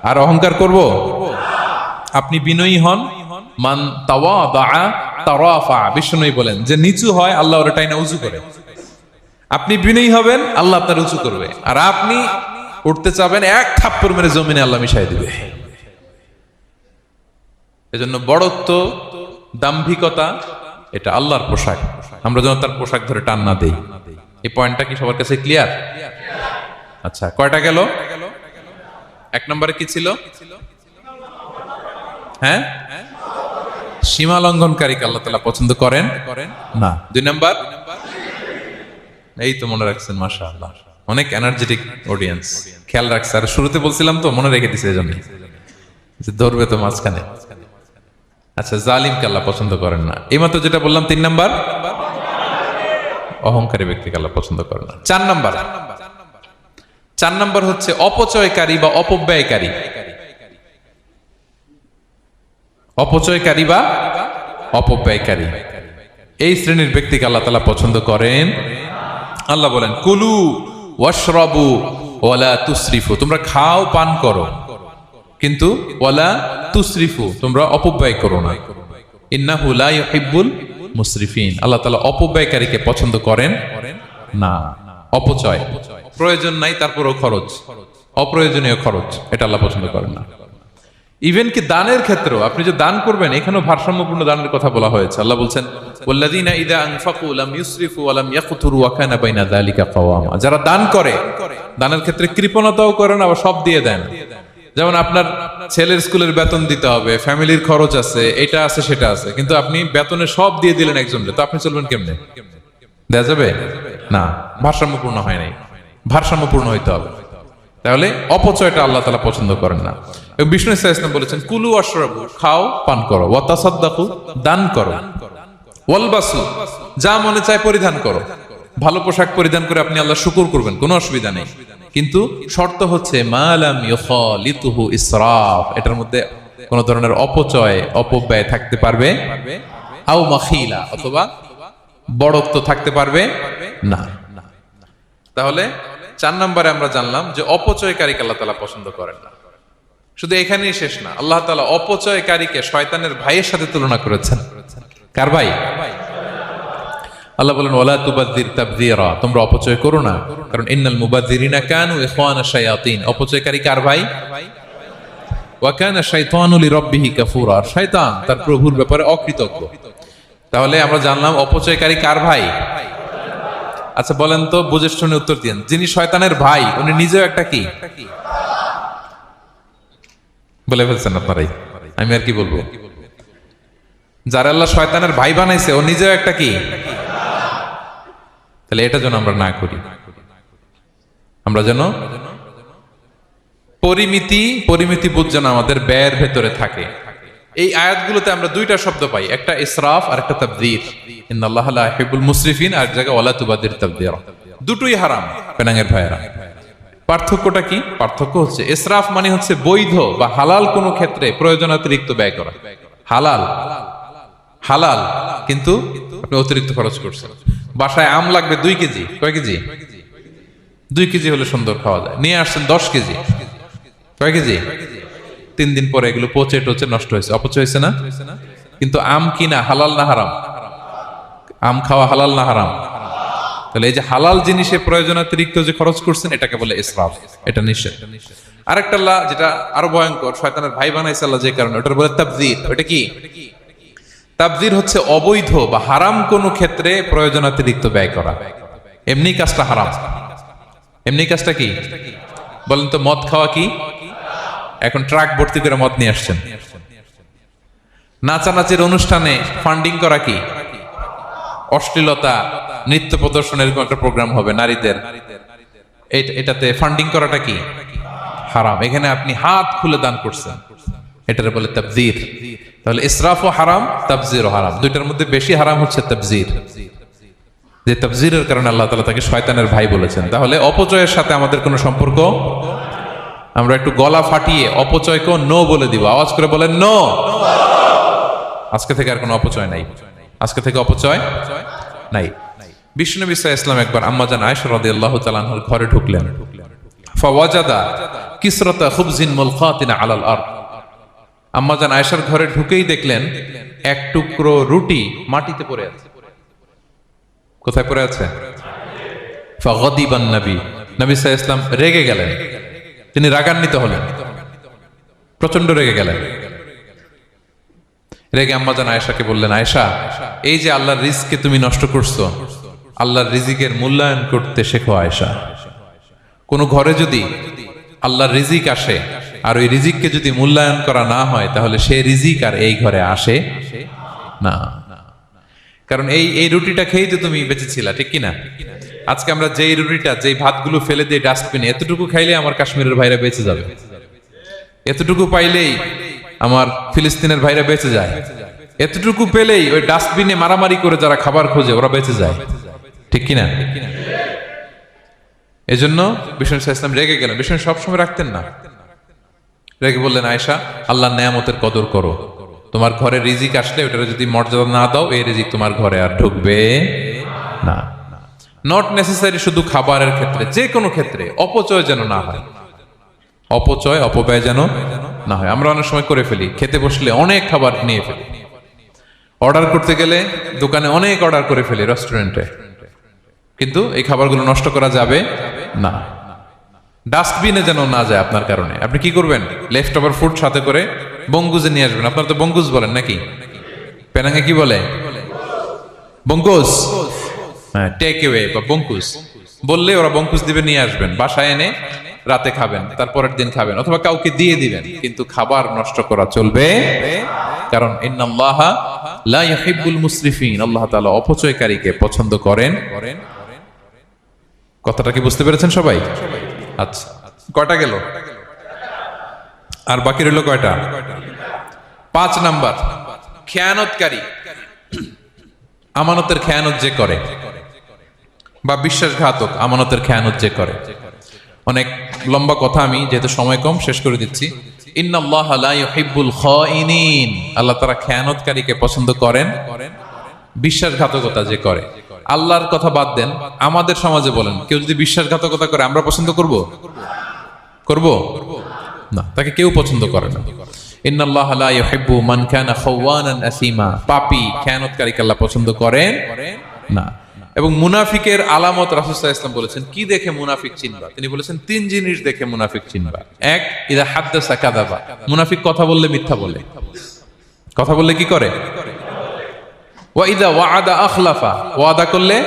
আর অহংকার করব? আপনি বিনয়ী হন, মান তাওয়াদা তারাফা। বিষ্ণু বলেন যে নিচু হয় আল্লাহ ওর টাইনা উঁচু করে। আপনি বিনয়ী হবেন, আল্লাহ আপনার উঁচু করবে। আর আপনি উঠতে চাবেন, এক থাপ্পড় মেরে জমিনে আল্লাহ মিশাই দিবে। এজন্য বড়ত্ব, দাম্ভিকতা এটা আল্লাহর পোশাক, আমরা যেন তার পোশাক ধরে টান না দেই। এই পয়েন্টটা কি সবার কাছে ক্লিয়ার? আচ্ছা, কয়টা গেল? এক নম্বরে কি ছিল? হ্যাঁ, সীমা লঙ্ঘনকারীকে আল্লাহ তাআলা পছন্দ করেন না। দুই নাম্বার, এই তো মনে রাখছেন, মাশাআল্লাহ, অনেক এনার্জেটিক অডিয়েন্স, খেয়াল রাখছে। আর শুরুতে বলছিলাম তো, মনে রেখে দিছে, এজন্য যে ধরবে তো মাঝখানে। আচ্ছা, জালিমকে আল্লাহ পছন্দ করেন না। এইমাত্র যেটা বললাম, তিন নাম্বার, অহংকারী ব্যক্তিকে আল্লাহ পছন্দ করেন না। চার নাম্বার হচ্ছে অপচয়কারী বা অপব্যয়কারী। অপচয়কারী বা অপব্যয়কারী, এই শ্রেণীর ব্যক্তিকে আল্লাহ তাআলা পছন্দ করেন। আল্লাহ বলেন কুলু ওয়াশরাবু ওয়ালা তুসরিফু, তোমরা খাও পান করো, কিন্তু ওয়ালা তুসরিফু, তোমরা অপব্যয় করো না। ইন্নাহু লা ইউহিব্বুল মুসরিফিন, আল্লাহ তাআলা অপব্যয়কারীকে পছন্দ করেন না। অপচয়, প্রয়োজন নাই তারপরও খরচ, অপ্রয়োজনীয় খরচ, এটা আল্লাহ পছন্দ করেন না। ইভেন কি দানের ক্ষেত্রেও, আপনি যে দান করবেন, এখানেও ভারসাম্যপূর্ণ দানের কথা বলা হয়েছে। আল্লাহ বলছেন ওয়াল্লাযীনা ইযা আনফাকু লাম ইউসরিফু ওয়া লাম ইয়াকতুরু ওয়া কানা বাইনা যালিকা কাওয়ামা, যারা দান করে, দানের ক্ষেত্রে কৃপণতাও করেন, আবার সব দিয়ে দেন। যেমন আপনার ছেলের স্কুলের বেতন দিতে হবে, ফ্যামিলির খরচ আছে, এটা আছে সেটা আছে, কিন্তু আপনি বেতনে সব দিয়ে দিলেন একজনকে, তো আপনি চলবেন কেমনে? দেয়া যাবে না, ভারসাম্যপূর্ণ হয় নাই, ভারসাম্যপূর্ণ হইতে হবে। তাহলে অপচয়টা আল্লাহ তাআলা পছন্দ করেন না। এবং বিষ্ণু সাল্লাল্লাহু আলাইহি ওয়াসাল্লাম বলেছেন কুলু ওয়াশরাবু, খাও পান করো, ওয়া তাসাদদাকু, দান করো, ওয়ালবাসু, যা মনে চায় পরিধান করো। ভালো পোশাক পরিধান করে আপনি আল্লাহর শুকর করবেন, কোনো অসুবিধা নেই, কিন্তু শর্ত হচ্ছে মা লাম ইউখালিতুহু ইসরাফ, এটার মধ্যে কোন ধরনের অপচয়, অপব্যয় থাকতে পারবে, আও মাখিলা, অথবা বড়ত্ব থাকতে পারবে না। তাহলে 4 নম্বরে আমরা জানলাম যে অপচয়কারীকে আল্লাহ তাআলা পছন্দ করেন না। শুধু এখানেই শেষ না, আল্লাহ তাআলা অপচয়কারীকে শয়তানের ভাইয়ের সাথে তুলনা করেছেন। কার ভাই? আল্লাহ বলেন ওয়ালা তুবাযযির তাবযীরা, তোমরা অপচয় করো না, কারণ ইন্নাল মুবাযযিরিনা কানু ইখওয়ানা শায়াতিন, অপচয়কারী কার ভাই? ওয়া কানা শাইতানু লিরাব্বিহি কাফুরা, শয়তান তার প্রভুর ব্যাপারে অকৃতজ্ঞ। তাহলে আমরা জানলাম অপচয়কারী কার ভাই? আচ্ছা বলেন তো, বুঝে শুনে উত্তর দিন। যিনি শয়তানের ভাই, উনি নিজেও একটা কি? বলে ফেলছেন আপনারাই, আমি আর কি বলবো। যারা আল্লাহ শয়তানের ভাই বানাইছে, ও নিজেও একটা কি? তাহলে এটা যেন আমরা না করি। আমরা যেন পরিমিতি বোধ যেন আমাদের ব্যয়ের ভেতরে থাকে। এই আয়াতগুলোতে আমরা দুইটা শব্দ পাই, একটা ইসরাফ আর একটা তাবযীর। ইন্নাল্লাহা লা ইউহিব্বুল মুসরিফিন, আর জায়গা ওয়ালা তুবাযযির তাবযীরা। দুটোই হারাম পেনাঙ্গের ভাইয়েরা। পার্থক্যটা কি? পার্থক্য হচ্ছে ইসরাফ মানে হচ্ছে বৈধ বা হালাল কোনো ক্ষেত্রে প্রয়োজনাতিরিক্ত ব্যয় করা, হালাল। হালাল, কিন্তু আপনি অতিরিক্ত খরচ করছেন। বাসায় আম লাগবে 2 কেজি, কয় কেজি? 2 কেজি হলে সুন্দর খাওয়া যায়। নিয়ে আসছেন 10 কেজি, কয় কেজি? 3 দিন পরে এগুলো পচে টচে নষ্ট হয়েছে, অপচয় হয়েছে না? কিন্তু আম কিনা হালাল না হারাম? আম খাওয়া হালাল না হারাম? তাহলে এই যে হালাল জিনিসে প্রয়োজনাতিরিক্ত যে খরচ করছেন, এটাকে বলে ইসরাফ, এটা নিষেধ। আরেকটা আল্লাহ যেটা আরো ভয়ঙ্কর, শয়তানের ভাই বানাইছে আল্লাহ যে কারণে, ওটার বলে তাবযীর। ওটা কি? তাবযীর হচ্ছে অবৈধ বা হারাম কোনো ক্ষেত্রে প্রয়োজনাতিরিক্ত ব্যয় করা। এমনি কাজটা হারাম। এমনি কাজটা কি বলেন তো? মদ খাওয়া কি? এখন ট্রাক ভর্তি করে মদ নিয়ে আসছেন। নাচানাচির অনুষ্ঠানে ফান্ডিং করা কি? অশ্লীলতা, নৃত্য প্রদর্শনের এরকম একটা প্রোগ্রাম হবে নারীদের, এটাতে ফান্ডিং করাটা কি? হারাম। এখানে আপনি হাত খুলে দান করছেন, এটার বলে তাবযীর। তাহলে ইসরাফও হারাম, তাবযীরও হারাম। দুইটার মধ্যে বেশি হারাম হচ্ছে তাবযীর। যে তাবযীরের কারণে আল্লাহ তাআলা তাকে শয়তানের ভাই বলেছেন। তাহলে অপচয়ের সাথে আমাদের কোনো সম্পর্ক, আমরা একটু গলা ফাটিয়ে অপচয়কে নো বলে দিব। আওয়াজ করে বলেন নো। আজকে থেকে আর কোনো অপচয় নাই। আজকে থেকে অপচয় নাই। বিশ্বনবী সাল্লাল্লাহু আলাইহি ওয়াসাল্লাম একবার আম্মাজান আয়েশা রাদিয়াল্লাহু তাআলা আনহার ঘরে ঢুকলেন। ফাওয়াজাদা কিসরাতা খুবজিন মুলকাতিন আলাল আরদ। আম্মাজান আয়েশার ঘরে ঢুকেই দেখলেন এক টুকরো রুটি মাটিতে পড়ে আছে। কোথায় পড়ে আছে? ফাগাদিবান নবী, নবী সাল্লাল্লাহু আলাইহি ওয়াসাল্লাম রেগে গেলেন। তিনি রাগান্বিত হলেন, প্রচন্ড রেগে গেলেন। রেগে আম্মাজান আয়েশাকে বললেন, আয়েশা, এই যে আল্লাহর রিজকে তুমি নষ্ট করছো, আল্লাহর রিজিকের মূল্যায়ন করতে শেখো আয়েশা। কোন ঘরে যদি আল্লাহর রিজিক আসে আর ওই রিজিককে যদি মূল্যায়ন করা না হয়, তাহলে সেই রিজিক আর এই ঘরে আসে না। কারণ এই রুটিটা খেয়েই তো তুমি বেঁচেছিলা, ঠিক কিনা? আজকে আমরা যেই রুটিটা, যেই ভাতগুলো ফেলে দিয়ে ডাস্টবিনে, এতটুকু খাইলে আমার কাশ্মীরের ভাইরা বেঁচে যাবে, এতটুকু পাইলেই আমার ফিলিস্তিনের ভাইরা বেঁচে যায়, এতটুকু পেলেই ওই ডাস্টবিনে মারামারি করে যারা খাবার খোঁজে ওরা বেঁচে যায়, ঠিক কিনা? এজন্য বিষ্ণু ইসলাম রেগে গেলেন। বিষ্ণু সবসময় রাখতেন না। রেগে বললেন, আয়েশা, আল্লাহর নেয়ামতের কদর করো। তোমার ঘরে রিজিক আসলে ওটার যদি মর্যাদা না দাও, এই রিজিক তোমার ঘরে আর ঢুকবে না। নট নেসেসারি শুধু খাবারের ক্ষেত্রে, যে কোনো ক্ষেত্রে অপচয় যেন না হয়। অপচয়, অপব্যয় যেন না হয়। আমরা অনেক সময় করে ফেলি, খেতে বসলে অনেক খাবার নিয়ে ফেলি, অর্ডার করতে গেলে দোকানে অনেক অর্ডার করে ফেলি, রেস্টুরেন্টে, কিন্তু এই খাবারগুলো নষ্ট করা যাবে না। ডাস্টবিনে যেন না যায় আপনার কারণে। আপনি কি করবেন? লেফট ওভার ফুড সাথে করে বঙ্গুজে নিয়ে আসবেন। আপনার তো বঙ্গুজ বলেন নাকি? পেনাঙ্গে কি বলে? বঙ্কুজ। হ্যাঁ, টেক অ্যাওয়ে বা বঙ্কুজ বললে ওরা বঙ্কুজ দিবে, নিয়ে আসবেন, বাসায় এনে রাতে খাবেন, তারপরের দিন খাবেন, অথবা কাউকে দিয়ে দিবেন। কিন্তু খাবার নষ্ট করা চলবে, কারণ ইন্নাল্লাহা লা ইউহিব্বুল মুসরিফিন, আল্লাহ তাআলা অপচয়কারীকে পছন্দ করেন। কথাটা কি বুঝতে পেরেছেন সবাই? আচ্ছা, কয়টা গেল? আর বাকি রইল কয়টা? 5 নাম্বার, খেয়ানতকারী। আমানতের খেয়ানত যে করে, বা বিশ্বাসঘাতক, আমানতের খেয়ানত যে করে। অনেক লম্বা কথা, আমি যেহেতু সময় কম শেষ করে দিচ্ছি। ইন্নাল্লাহা লা ইউহিব্বুল খাইনিন, আল্লাহ তাআলা খেয়ানতকারীকে পছন্দ করেন। বিশ্বাসঘাতকতা যে করে, আল্লাহর কথা বাদ দেন, আমাদের সমাজে বলেন, কেউ যদি বিশ্বাসঘাতকতা করে আমরা পছন্দ করব? করব না, তাকে কেউ পছন্দ করে না। ইন্নাল্লাহা লা ইউহিব্বু মান কানা খাওয়ানান আসীমা, পাপী খেয়ানতকারীকে আল্লাহ পছন্দ করেন না। এবং মুনাফিকের আলামত রাসূল সাল্লাল্লাহু আলাইহি ওয়াসাল্লাম বলেছেন, কি দেখে মুনাফিক চিনবা? তিনি বলেছেন 3 জিনিস দেখে মুনাফিক চিনবা। 1, ইযা হাদ্দাসা কাযাবা, মুনাফিক কথা বললে মিথ্যা বলে। কথা বললে কি করে? ওয়া ইযা ওয়াআদা আখলাফা, ওয়াদা করলে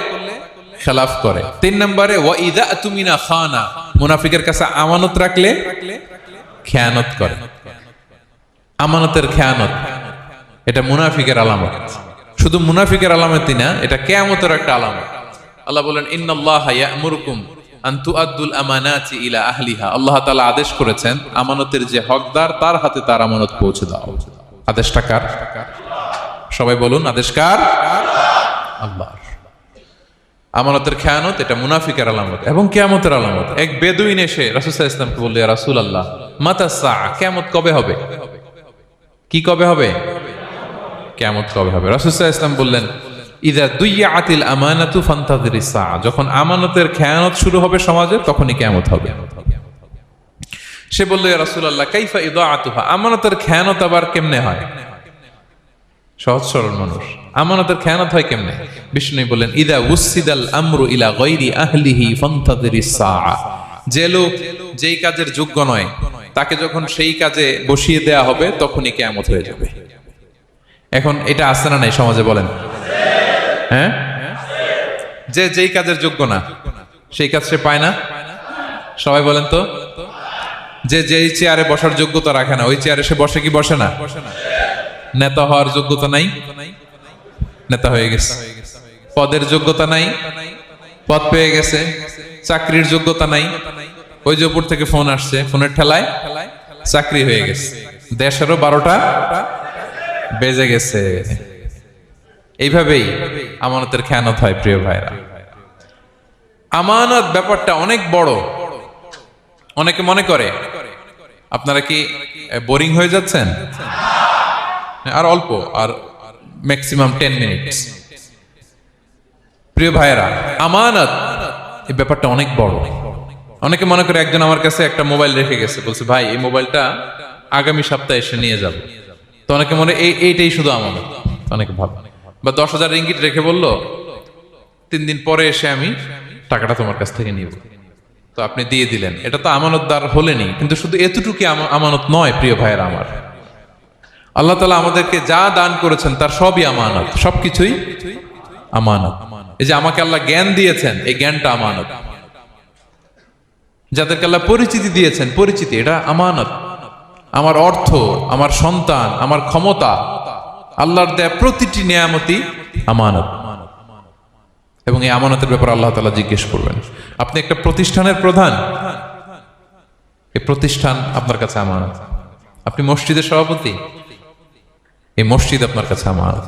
খেলাফ করে। 3 নম্বরে ওয়া ইযা আতুমিনা খানা, মুনাফিকের কাছে আমানত রাখলে খেয়ানত করে। আমানতের খেয়ানত, এটা মুনাফিকের আলামত। শুধু মুনাফিকের আলামতই না, এটা কিয়ামতের একটা আলামত। আল্লাহ বলেন, ইন্নাল্লাহা ইয়া'মুরুকুম আন তুআদ্দুল আমানাতি ইলা আহলিহা, আল্লাহ তাআলা আদেশ করেছেন আমানতের যে হকদার তার হাতে তার আমানত পৌঁছে দাও। আদেশটা কার? সবাই বলুন, আদেশ কার? আল্লাহর। আমানতের খেয়ানত, এটা মুনাফিকের আলামত এবং কিয়ামতের আলামত। এক বেদুইন এসে রাসূল সাল্লাল্লাহু আলাইহি ওয়াসাল্লামকে বলল, ইয়া রাসূলুল্লাহ, মাতা সাআ, কিয়ামত কবে হবে? কি কবে হবে? কিয়ামত কবে হবে? রাসূল সাল্লাল্লাহু আলাইহি ওয়াসাল্লাম বললেন, ইযা দুইয়াতিল আমানাতু ফান্তাযিরিস সাআ, যখন আমানতের খেয়ানত শুরু হবে সমাজে তখনই কিয়ামত হবে। সে বলল, ইয়া রাসূলুল্লাহ কাইফা ইদাআতুহা, আমানতের খেয়ানত আবার কেমনে হয়? সহজ সরল মানুষ, আমানতের খেয়ানত হয় কেমনে? বিষ্ণু বললেন, ইদা উসিদাল আমরু ইলা গায়রি আহলিহি ফান্তাযিরিস সাআ, যে লোক যেই কাজের যোগ্য নয় তাকে যখন সেই কাজে বসিয়ে দেয়া হবে তখনই কিয়ামত হয়ে যাবে। এখন এটা আছে না নাই সমাজে বলেন? হ্যাঁ, যে যেই কাজের যোগ্য না সেই কাজ সে পায় না। সবাই বলেন তো, যে যেই চেয়ারে বসার যোগ্যতা রাখে না ওই চেয়ারে সে বসে কি বসে না? নেতা হওয়ার যোগ্যতা নাই, নেতা হয়ে গেছে। পদের যোগ্যতা নাই, পদ পেয়ে গেছে। চাকরির যোগ্যতা নাই, ওই যে উপর থেকে ফোন আসছে, ফোনের ঠেলায় চাকরি হয়ে গেছে। দেশেরও 12টা বেজে গেছে। এইভাবেই আমানতের খেয়ানত হয়। প্রিয় ভাইরা, আমানত ব্যাপারটা অনেক বড়। অনেকে মনে করে, আপনারা কি বোরিং হয়ে যাচ্ছেন? আর অল্প, আর ম্যাক্সিমাম 10 মিনিট। প্রিয় ভাইরা, আমানত এই ব্যাপারটা অনেক বড়। অনেকে মনে করে, একজন আমার কাছে একটা মোবাইল রেখে গেছে, বলছে ভাই এই মোবাইলটা আগামী সপ্তাহে এসে নিয়ে যাবে। তো অনেকে মনে এইটাই শুধু আমানত, অনেকে ভাবে। বা 10,000 রিঙ্গিট রেখে বললো 3 দিন পরে এসে আমি টাকাটা তোমার কাছ থেকে নিব। তো আপনি দিয়ে দিলেন, এটা তো আমানতদার হলেনি। কিন্তু শুধু এতটুকু আমানত নয় প্রিয় ভাইয়েরা আমার। আল্লাহ তাআলা আমাদেরকে যা দান করেছেন তার সবই আমানত, সবকিছুই আমানত। এই যে আমাকে আল্লাহ জ্ঞান দিয়েছেন, এই জ্ঞানটা আমানত। যাদেরকে আল্লাহ পরিচিতি দিয়েছেন, পরিচিতি এটা আমানত। আমার অর্থ, আমার সন্তান, আমার ক্ষমতা, আল্লাহর দেয়া প্রতিটি নিয়ামতই আমানত। এবং এই আমানতের ব্যাপারে আল্লাহ তাআলা জিজ্ঞেস করবেন। আপনি একটা প্রতিষ্ঠানের প্রধান, এই প্রতিষ্ঠান আপনার কাছে আমানত। আপনি মসজিদের সভাপতি, এই মসজিদ আপনার কাছে আমানত।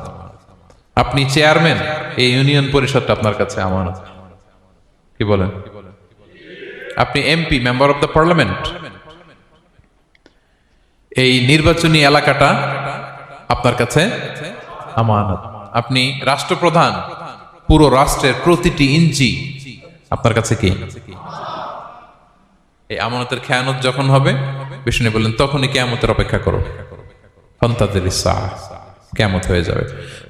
আপনি চেয়ারম্যান, এই ইউনিয়ন পরিষদটা আপনার কাছে আমানত। কি বলেন? আপনি MP, member of the parliament, এই নির্বাচনী এলাকাটা আপনার কাছে আমানত। আপনি রাষ্ট্রপ্রধান, পুরো রাষ্ট্রের প্রতিটি ইঞ্চি আপনার কাছে কি? এই আমানতের খেয়ানত যখন হবে, বিষ্ণু বললেন তখনই কিয়ামতের অপেক্ষা করো, ফান্তাযিরিস সাআ, কিয়ামত হয়ে যাবে।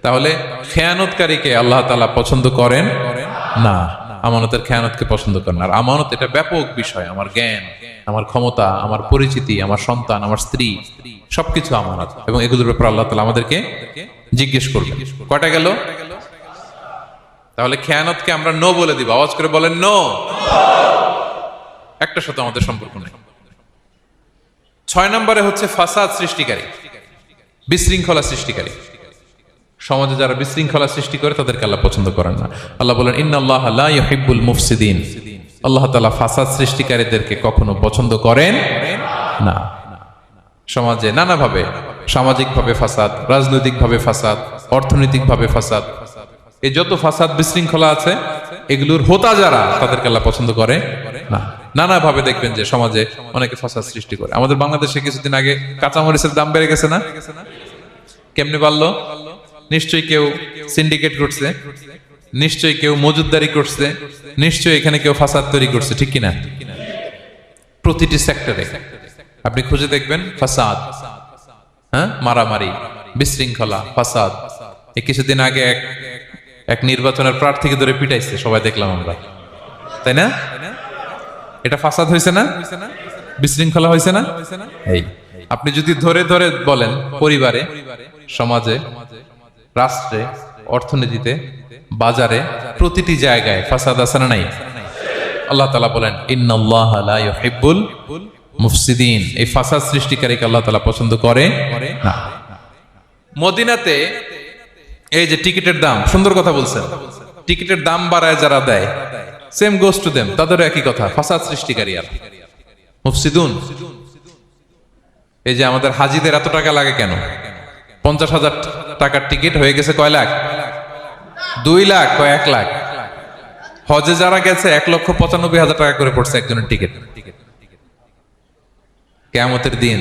তাহলে খেয়ানতকারীকে আল্লাহ তাআলা পছন্দ করেন না, আমানতের খেয়ানতকে পছন্দ করেন। আর আমানত এটা ব্যাপক বিষয়। আমার জ্ঞান, আমার ক্ষমতা, আমার পরিচিতি, আমার সন্তান, আমার স্ত্রী, সবকিছু আমানত। এবং এগুলোর ব্যাপারে আল্লাহ তাআলা আমাদেরকে জিজ্ঞেস করবেন। কয়টা গেল? তাহলে খেয়ানতকে আমরা নো বলে দিব। আওয়াজ করে বলেন নো। একটা সাথে আমাদের সম্পর্ক নেই। 6 নম্বরে হচ্ছে ফাসাদ সৃষ্টিকারী, বিশৃঙ্খলা সৃষ্টিকারী। সমাজে যারা বিশৃঙ্খলা সৃষ্টি করে তাদেরকে আল্লাহ পছন্দ করেন না। আল্লাহ বলেন, ইন্নাল্লাহা লা ইউহিব্বুল মুফসিদিন, আল্লাহ তাআলা ফাসাদ সৃষ্টিকারীদেরকে কখনো পছন্দ করেন না। সমাজে নানাভাবে, সামাজিকভাবে ফাসাদ, রাজনৈতিকভাবে ফাসাদ, অর্থনৈতিকভাবে ফাসাদ, এই যত ফাসাদ বিশৃঙ্খলা আছে এগুলোর হোতা যারা, তাদেরকে আল্লাহ পছন্দ করে না। নানাভাবে দেখবেন যে সমাজে অনেকে ফাসাদ সৃষ্টি করে। আমাদের বাংলাদেশে কিছুদিন আগে কাঁচামরিচের দাম বেড়ে গেছে না? কেমনে বাড়লো? নিশ্চয়ই কেউ সিন্ডিকেট করছে, নিশ্চয়ই কেউ মজুদদারি করছে, নিশ্চয়ই এখানে কেউ ফাসাদ তৈরি করছে, ঠিক কিনা? প্রতিটি সেক্টরে আপনি খুঁজে দেখবেন ফাসাদ, হ্যাঁ, মারামারি, বিশৃঙ্খলা, ফাসাদ। এই কিছুদিন আগে এক নির্বাচনের প্রার্থীকে ধরে পিটাইছে, সবাই দেখলাম আমরা, তাই না? এটা ফাসাদ হয়েছে না? বিশৃঙ্খলা হয়েছে না? এই আপনি যদি ধরে ধরে বলেন, পরিবারে, সমাজে, রাষ্ট্রে, অর্থনীতিতে, বাজারে, প্রতিটি জায়গায় ফাসাদ আছে না নাই? আল্লাহ তাআলা বলেন, ইন্নাল্লাহা লা ইউহিব্বুল মুফসিদিন, এই ফাসাদ সৃষ্টিকারীকে আল্লাহ তাআলা পছন্দ করে না। মদিনাতে এই যে টিকিটের দাম, সুন্দর কথা বলছেন, টিকিটের দাম বাড়ায় যারা দেয়, সেম গোস টু দেম, তাদেরও একই কথা, ফাসাদ সৃষ্টিকারী আর মুফসিদুন। এই যে আমাদের হাজিদের এত টাকা লাগে কেন? 50,000 টাকার টিকিট হয়ে গেছে কয় লাখ? 2 লাখ, কয় 1 লাখ? হজে যারা গেছে 1,95,000 টাকা করে পড়ছে একজনের টিকিট। কিয়ামতের দিন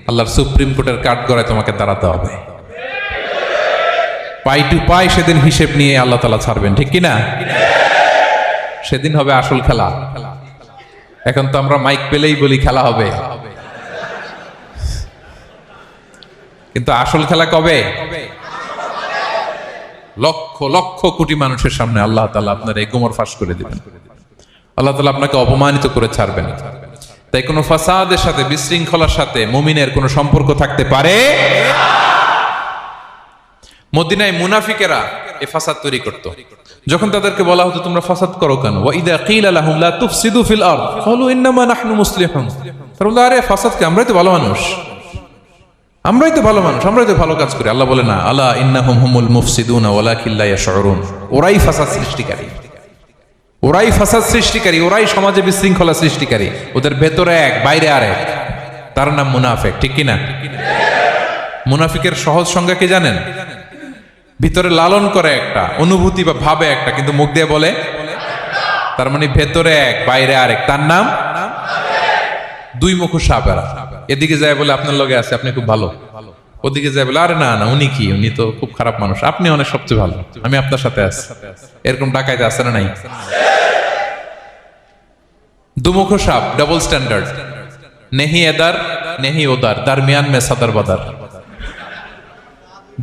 আল্লাহর সুপ্রিম কোর্টের কাঠগড়ায় তোমাকে দাঁড়াতে হবে। পাই টু পাই সেদিন হিসেব নিয়ে আল্লাহ তাআলা ছাড়বেন, ঠিক কিনা? সেদিন হবে আসল খেলা। এখন তো আমরা মাইক পেলেই বলি খেলা হবে, কিন্তু আসল খেলা কবে? লক্ষ লক্ষ কোটি মানুষের সামনে আল্লাহ তাআলা আপনার এই গোমর ফাঁস করে দিবেন। আল্লাহ তাআলা আপনাকে অপমানিত করে ছাড়বেন। তাই কোনো ফাসাদের সাথে, বিশৃঙ্খলার সাথে মুমিনের কোনো সম্পর্ক থাকতে পারে? মদিনায় মুনাফিকেরা এই ফাসাদ তৈরি করত। যখন তাদেরকে বলা হতো তোমরা ফাসাদ করো কেন, ওয়া ইযা কিলা লাহুম লা তুফসিদু ফিল আরদ ক্বালু ইন্নামা নাহনু মুসলিহুন, তারা বলতো আরে ফাসাদ কি, আমরাই তো ভালো মানুষ, আমরাই তো ভালো মানুষ, আমরাই তো ভালো কাজ করি। আল্লাহ বলে না, আলা ইন্নাহুম হুমুল মুফসিদুনা ওয়ালাকিন লা ইয়াশউরুন, ওরাই ফাসাদ সৃষ্টিকারী, ওরাই ফাসাদ সৃষ্টিকারী, ওরাই সমাজে বিশৃঙ্খলা সৃষ্টিকারী। ওদের ভেতরে এক, বাইরে আরেক, তার নাম মুনাফিক, ঠিক কিনা? মুনাফিকের সহজ সংজ্ঞা কি জানেন? ভিতরে লালন করে একটা অনুভূতি বা ভাবে একটা, কিন্তু মুখ দিয়ে বলে, তার মানে ভেতরে এক বাইরে আরেক, তার নাম দুই মুখো সাপেরা। এদিকে যায় বলে আপনার লগে আছে, আপনি খুব ভালো, ওদিকে যায় বলে আরে না না উনি কি, উনি তো খুব খারাপ মানুষ, আপনি অনেক সবচেয়ে ভালো, আমি আপনার সাথে আছি। এরকম ডাকাইতে আছে না নাই? দুমুখো সাপ, ডাবল স্ট্যান্ডার্ড, নেহি এদার নেহি ওদার, দারমিয়ান মে সাদার বাদার,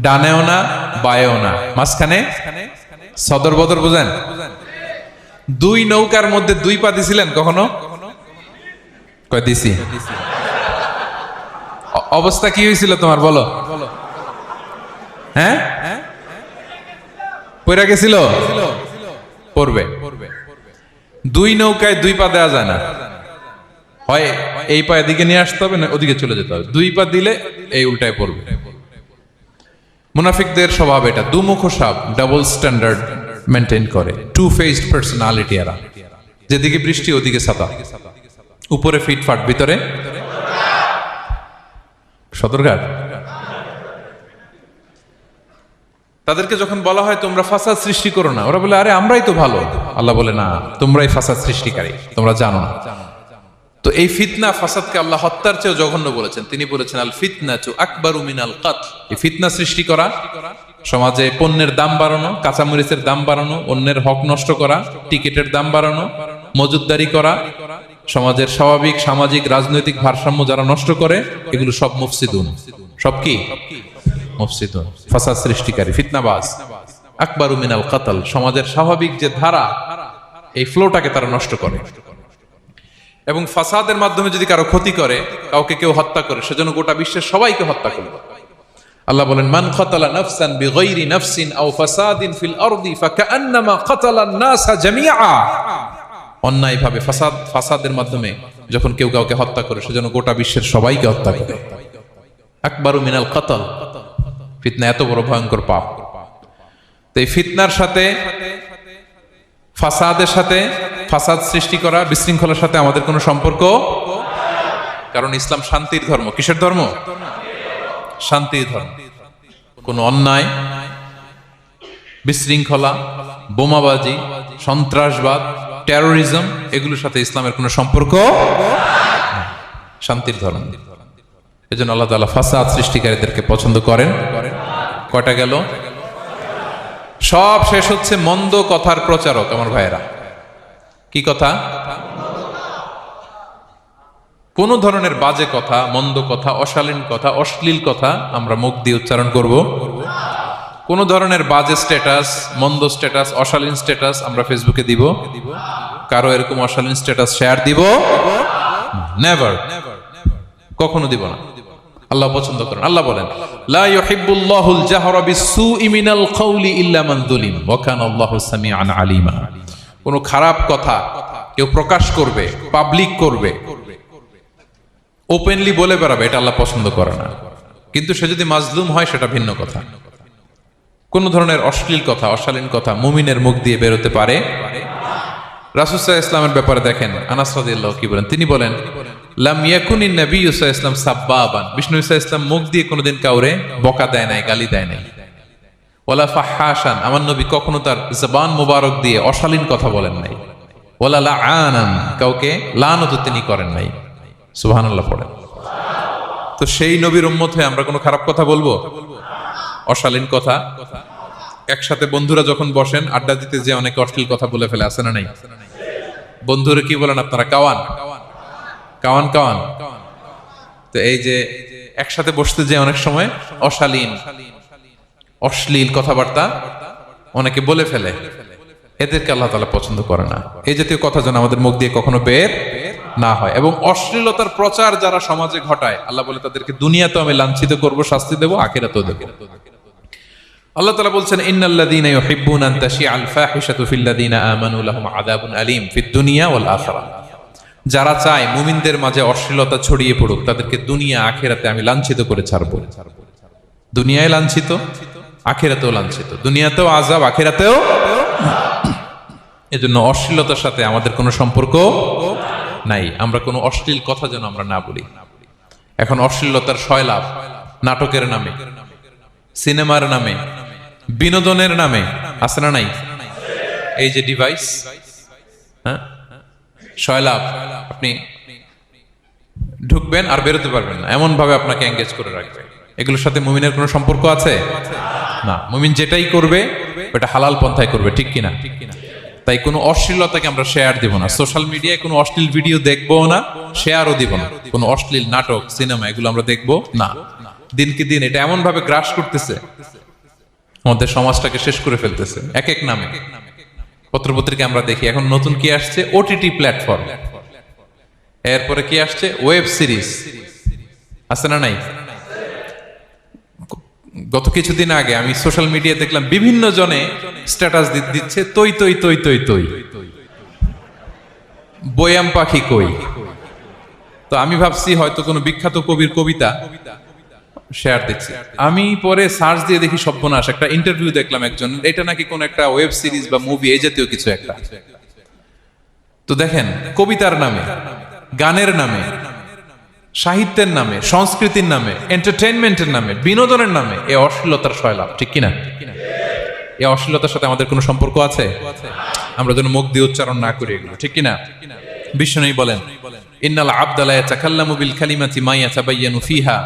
ডানেও না বায়েও না, মাঝখানে সদর বদর, বুঝেন? দুই নৌকার মধ্যে দুই পা দিছিলেন কখনো? কয় দিছি? অবস্থা কি হয়েছিল তোমার বলো? হ্যাঁ, পড়ে গেছিল? পড়বে। দুই নৌকায় দুই পা দেওয়া যায় না, হয় এই পা এদিকে নিয়ে আসতে হবে না ওদিকে চলে যেতে হবে, দুই পা দিলে এই উল্টায় পড়বে। মুনাফিকদের স্বভাব এটা, দুমুখো সাপ, ডাবল স্ট্যান্ডার্ড মেনটেন করে, টু ফেসড পার্সোনালিটি এরা। যেদিকে বৃষ্টি ওদিকে ছাতা, উপরে ফিটফাট, ভিতরে সদরঘাট। তাদেরকে যখন বলা হয় তোমরা ফাসাদ সৃষ্টি করো না, ওরা বলে আরে আমরাই তো ভালো। আল্লাহ বলে না, তোমরাই ফাসাদ সৃষ্টিকারী, তোমরা জানো না। তো এই ফিতনা ফাসাদকে আল্লাহ হত্যার চেয়েও জঘন্য বলেছেন। তিনি বলেছেন আল ফিতনাতু আকবারু মিনাল কতল। এই ফিতনা সৃষ্টি করা, সমাজে পণ্যের দাম বাড়ানো, কাঁচামরিচের দাম বাড়ানো, অন্যের হক নষ্ট করা, টিকিটের দাম বাড়ানো, মজুদদারি করা, সমাজের স্বাভাবিক সামাজিক রাজনৈতিক ভারসাম্য যারা নষ্ট করে, এগুলো সব মুফসিদুন। সব কি? মুফসিদুন, ফাসাদ সৃষ্টিকারী, ফিতনাবাজ। আকবারু মিনাল কতল, সমাজের স্বাভাবিক যে ধারা, এই ফ্লোটাকে তারা নষ্ট করে। এবং ফাসাদের মাধ্যমে যদি কারো ক্ষতি করে, কাউকে কেউ হত্যা করে, সেজন্য গোটা বিশ্বের সবাইকে হত্যা করবে। আল্লাহ বলেন মান কাতালা নাফসান বিগাইরি নাফসিন আও ফাসাদিন ফিল আরদি ফাকান্নামা কাতালান নাসা জামিআ। অন্যায়ভাবে ফাসাদের মাধ্যমে যখন কেউ কাউকে হত্যা করে, সেজন্য গোটা বিশ্বের সবাইকে হত্যা করে। আকবারু মিনাল কতল, ফিতনা এত বড় ভয়ঙ্কর পাপ। তো এই ফিতনার সাথে, ফাসাদের সাথে, ফাসাদ সৃষ্টি করা, বিশৃঙ্খলার সাথে আমাদের কোনো সম্পর্ক, কারণ ইসলাম শান্তির ধর্ম। কিসের ধর্ম? শান্তির ধর্ম। কোন অন্যায়, বিশৃঙ্খলা, বোমাবাজি, সন্ত্রাসবাদ, টেরোরিজম, এগুলোর সাথে ইসলামের কোনো সম্পর্ক, শান্তির ধর্ম। এজন্য আল্লাহ তাআলা ফাসাদ সৃষ্টিকারীদেরকে পছন্দ করেন। কয়টা গেল? সব শেষ হচ্ছে মন্দ কথার প্রচারক। আমার ভাইয়েরা, কি কথা? কোন ধরনের বাজে কথা, মন্দ কথা, অশালীন কথা, অশ্লীল কথা আমরা মুখ দিয়ে উচ্চারণ করব। কোন ধরনের বাজে স্ট্যাটাস, মন্দ স্ট্যাটাস, অশালীন স্ট্যাটাস আমরা ফেসবুকে দিব? কারো এরকম অশালীন স্ট্যাটাস শেয়ার দিব? নেভার, কখনো দিব না। আল্লাহ পছন্দ করেন। আল্লাহ বলেন লা ইউহিব্বুল্লাহুল জাহরা বিসসুই মিনাল কওলি ইল্লা মান যুলিম ওয়া কানা আল্লাহু সামিআন আলিমা। কোন খারাপ কথা কেউ প্রকাশ করবে, পাবলিক করবে, ওপেনলি বলে বেড়াবে, এটা আল্লাহ পছন্দ করে না। কিন্তু সে যদি মাজলুম হয় সেটা ভিন্ন কথা। কোন ধরনের অশ্লীল কথা, অশালীন কথা মুমিনের মুখ দিয়ে বেরোতে পারে? রাসূল সাল্লাল্লাহু আলাইহি ওয়াসাল্লামের ব্যাপারে দেখেন, আনাস রাদিয়াল্লাহু কি বলেন? তিনি বলেন লাম ইয়াকুনিন নাবিয়্যু সাল্লাল্লাহু আলাইহি ওয়াসাল্লাম সাব্বাবান। বিষ্ণু সাল্লাল্লাহু আলাইহি ওয়াসাল্লাম মুখ দিয়ে কোনোদিন কাউরে বকা দেয় নাই, গালি দেয় নাই। ওয়ালা ফাহাশান, আমার নবী কখনো তার জবান মোবারক দিয়ে অশালীন কথা বলেন নাই। ওয়ালা লাআনান, কাউকে লানত তিনি করেন নাই। সুবহানাল্লাহ পড়েন। তো সেই নবীর উম্মত হয়ে আমরা কোনো খারাপ কথা বলবো? অশালীন কথা, একসাথে বন্ধুরা যখন বসেন আড্ডা দিতে, যে অনেক অশ্লীল কথা বলে ফেলে, আছে না নাই? বন্ধুরা কি বলেন আপনারা? Cowan Cowan Cowan. তো এই যে একসাথে বসতে যে অনেক সময় অশালীন অশ্লীল কথাবার্তা অনেকে বলে ফেলে, এদেরকে আল্লাহ তাআলা পছন্দ করে না। এই জাতীয় কথা যেন আমাদের মুখ দিয়ে কখনো বের না হয়। এবং অশ্লীলতার প্রচার যারা সমাজে ঘটায়, আল্লাহ বলে তাদেরকে দুনিয়াতেও আমি লাঞ্ছিত করব, শাস্তি দেব, আখিরাতেও দেব। আল্লাহ তাআলা বলছেন, ইন্নাল্লাযীনা ইউহিব্বুনা আন তাশিআল ফাহিশাতু ফিল্লাযীনা আমানু লাহুম আযাবুন আলীম ফিদ দুনিয়া ওয়াল আখিরাহ। যারা চায় মুমিনদের মাঝে অশ্লীলতা ছড়িয়ে পড়ুক, তাদেরকে দুনিয়া আখিরাতে আমি লাঞ্ছিত করে ছাড়ব। দুনিয়ায় লাঞ্ছিত, আখিরাতেও লাঞ্ছিত, দুনিয়াতেও আযাব, আখিরাতেও। এজন্য অশ্লীলতার সাথে আমাদের কোনো সম্পর্ক নাই। আমরা কোনো অশ্লীল কথা যেন আমরা না বলি। এখন অশ্লীলতার সয়লাভ, নাটকের নামে, সিনেমার নামে, বিনোদনের নামে, আছে না নাই? এই যে ডিভাইস, হ্যাঁ, সয়লাভ, আপনি ঢুকবেন আর বেরোতে পারবেন না, এমন ভাবে আপনাকে এঙ্গেজ করে রাখবে। এগুলোর সাথে মুমিনের কোনো সম্পর্ক আছে না। মুমিন যেটাই করবে ওটা হালাল পন্থায় করবে, ঠিক কিনা? তাই কোনো অশ্লীলতাকে আমরা শেয়ার দিব না। সোশ্যাল মিডিয়ায় কোনো অশ্লীল ভিডিও দেখবো না, শেয়ারও দিব না। কোনো অশ্লীল নাটক, সিনেমা এগুলো আমরা দেখবো না। দিনকে দিন এটা এমন ভাবে গ্রাস করতেছে, আমাদের সমাজটাকে শেষ করে ফেলতেছে এক এক নামে। পত্রপত্রিকা আমরা দেখি এখন নতুন কি আসছে, ওটিটি প্ল্যাটফর্ম। এরপরে কি আসছে, ওয়েব সিরিজ, আছে না নাই? গত কিছুদিন আগে আমি সোশ্যাল মিডিয়া দেখলাম বিভিন্ন জনে স্ট্যাটাস দিচ্ছে, তৈ তৈ তৈ তৈ তৈ, বয়াম পাখি কই। তো আমি ভাবছি হয়তো কোনো বিখ্যাত কবির কবিতা শেয়ার দিচ্ছি। আমি পরে সার্চ দিয়ে দেখি সর্বনাশ, একটা ইন্টারভিউ দেখলাম একজন, এটা নাকি কোন একটা ওয়েব সিরিজ বা মুভি, এই জাতীয় কিছু একটা। তো দেখেন, কবিতার নামে, গানের নামে, সাহিত্যের নামে, সংস্কৃতির নামে, এন্টারটেইনমেন্টের নামে, বিনোদনের নামে এই অশ্লীলতার সয়লাভ, ঠিক কিনা? এই অশ্লীলতার সাথে আমাদের কোনো সম্পর্ক আছে? আমরা যেন মুখ দিয়ে উচ্চারণ না করি এগুলো, ঠিক কিনা? বিষ্ণু বলেন, ইন্নাল আবদা লা ইয়াতাকাল্লামু বিল কালিমাতি মা ইয়াতাবায়ানু ফিহা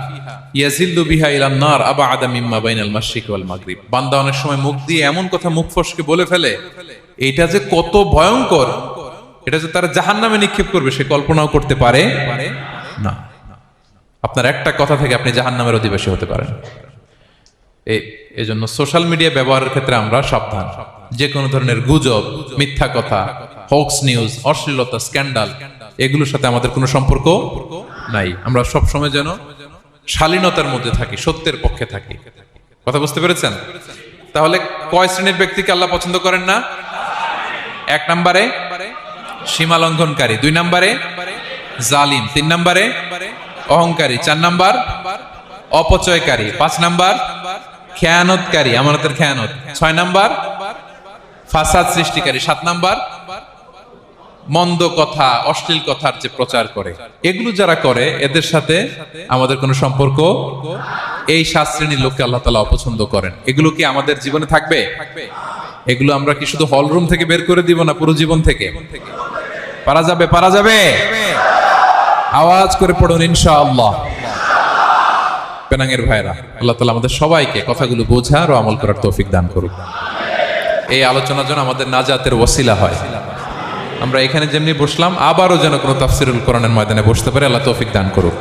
ইয়াজিল্লু বিহা ইলান নার আবআদা মিম্মা বাইনাল মাশরিক ওয়াল মাগরিব। বান্দা অনেক সময় মুখ দিয়ে এমন কথা মুখ ফসকে বলে ফেলে, এটা যে কত ভয়ঙ্কর, এটা যে তারা জাহান্নামে নিক্ষেপ করবে সে কল্পনাও করতে পারে না। আপনার একটা কথা থেকে আপনি জাহান্নামের অধিবাসী হতে পারেন। এই জন্য সোশ্যাল মিডিয়া ব্যবহারের ক্ষেত্রে আমরা সাবধান। যে কোনো ধরনের গুজব, মিথ্যা কথা, হোক্স নিউজ, অশ্লীলতা, স্ক্যান্ডাল, এগুলোর সাথে আমাদের কোনো সম্পর্ক নাই। আমরা সব সময় যেন শালীনতার মধ্যে থাকি, সত্যের পক্ষে থাকি। কথা বুঝতে পেরেছেন? তাহলে কয় শ্রেণীর ব্যক্তিকে আল্লাহ পছন্দ করেন না? 1 নম্বরে সীমা লঙ্ঘনকারী, 2 নম্বরে জালিম, 3 নম্বরে অহংকারী, 4 নম্বর অপচয়কারী, 5 নম্বর খেয়ানতকারী, আমানতের খেয়ানত, 6 নম্বর ফাসাদ সৃষ্টিকারী, 7 নম্বর মন্দ কথা, অশ্লীল কথার যে প্রচার করে। এগুলো যারা করে এদের সাথে আমাদের কোনো সম্পর্ক। এই 7 শ্রেণীর লোককে আল্লাহ তাআলা অপছন্দ করেন। এগুলো কি আমাদের জীবনে থাকবে? এগুলো আমরা কি শুধু হল রুম থেকে বের করে দিব না, পুরো জীবন থেকে পারা যাবে? পারা যাবে? আওয়াজ করে পড়ুন ইনশাআল্লাহ। পেনাঙ্গের ভাইরা, আল্লাহ তাআলা আমাদের সবাইকে কথাগুলো বোঝার ও আমল করার তৌফিক দান করুক। এই আলোচনা যেন আমাদের নাজাতের ওসিলা হয়। আমরা এখানে যেমনি বসলাম, আবারও যেন কোনো তাফসিরুল কোরআনের ময়দানে বসতে পারে, আল্লাহ তৌফিক দান করুক।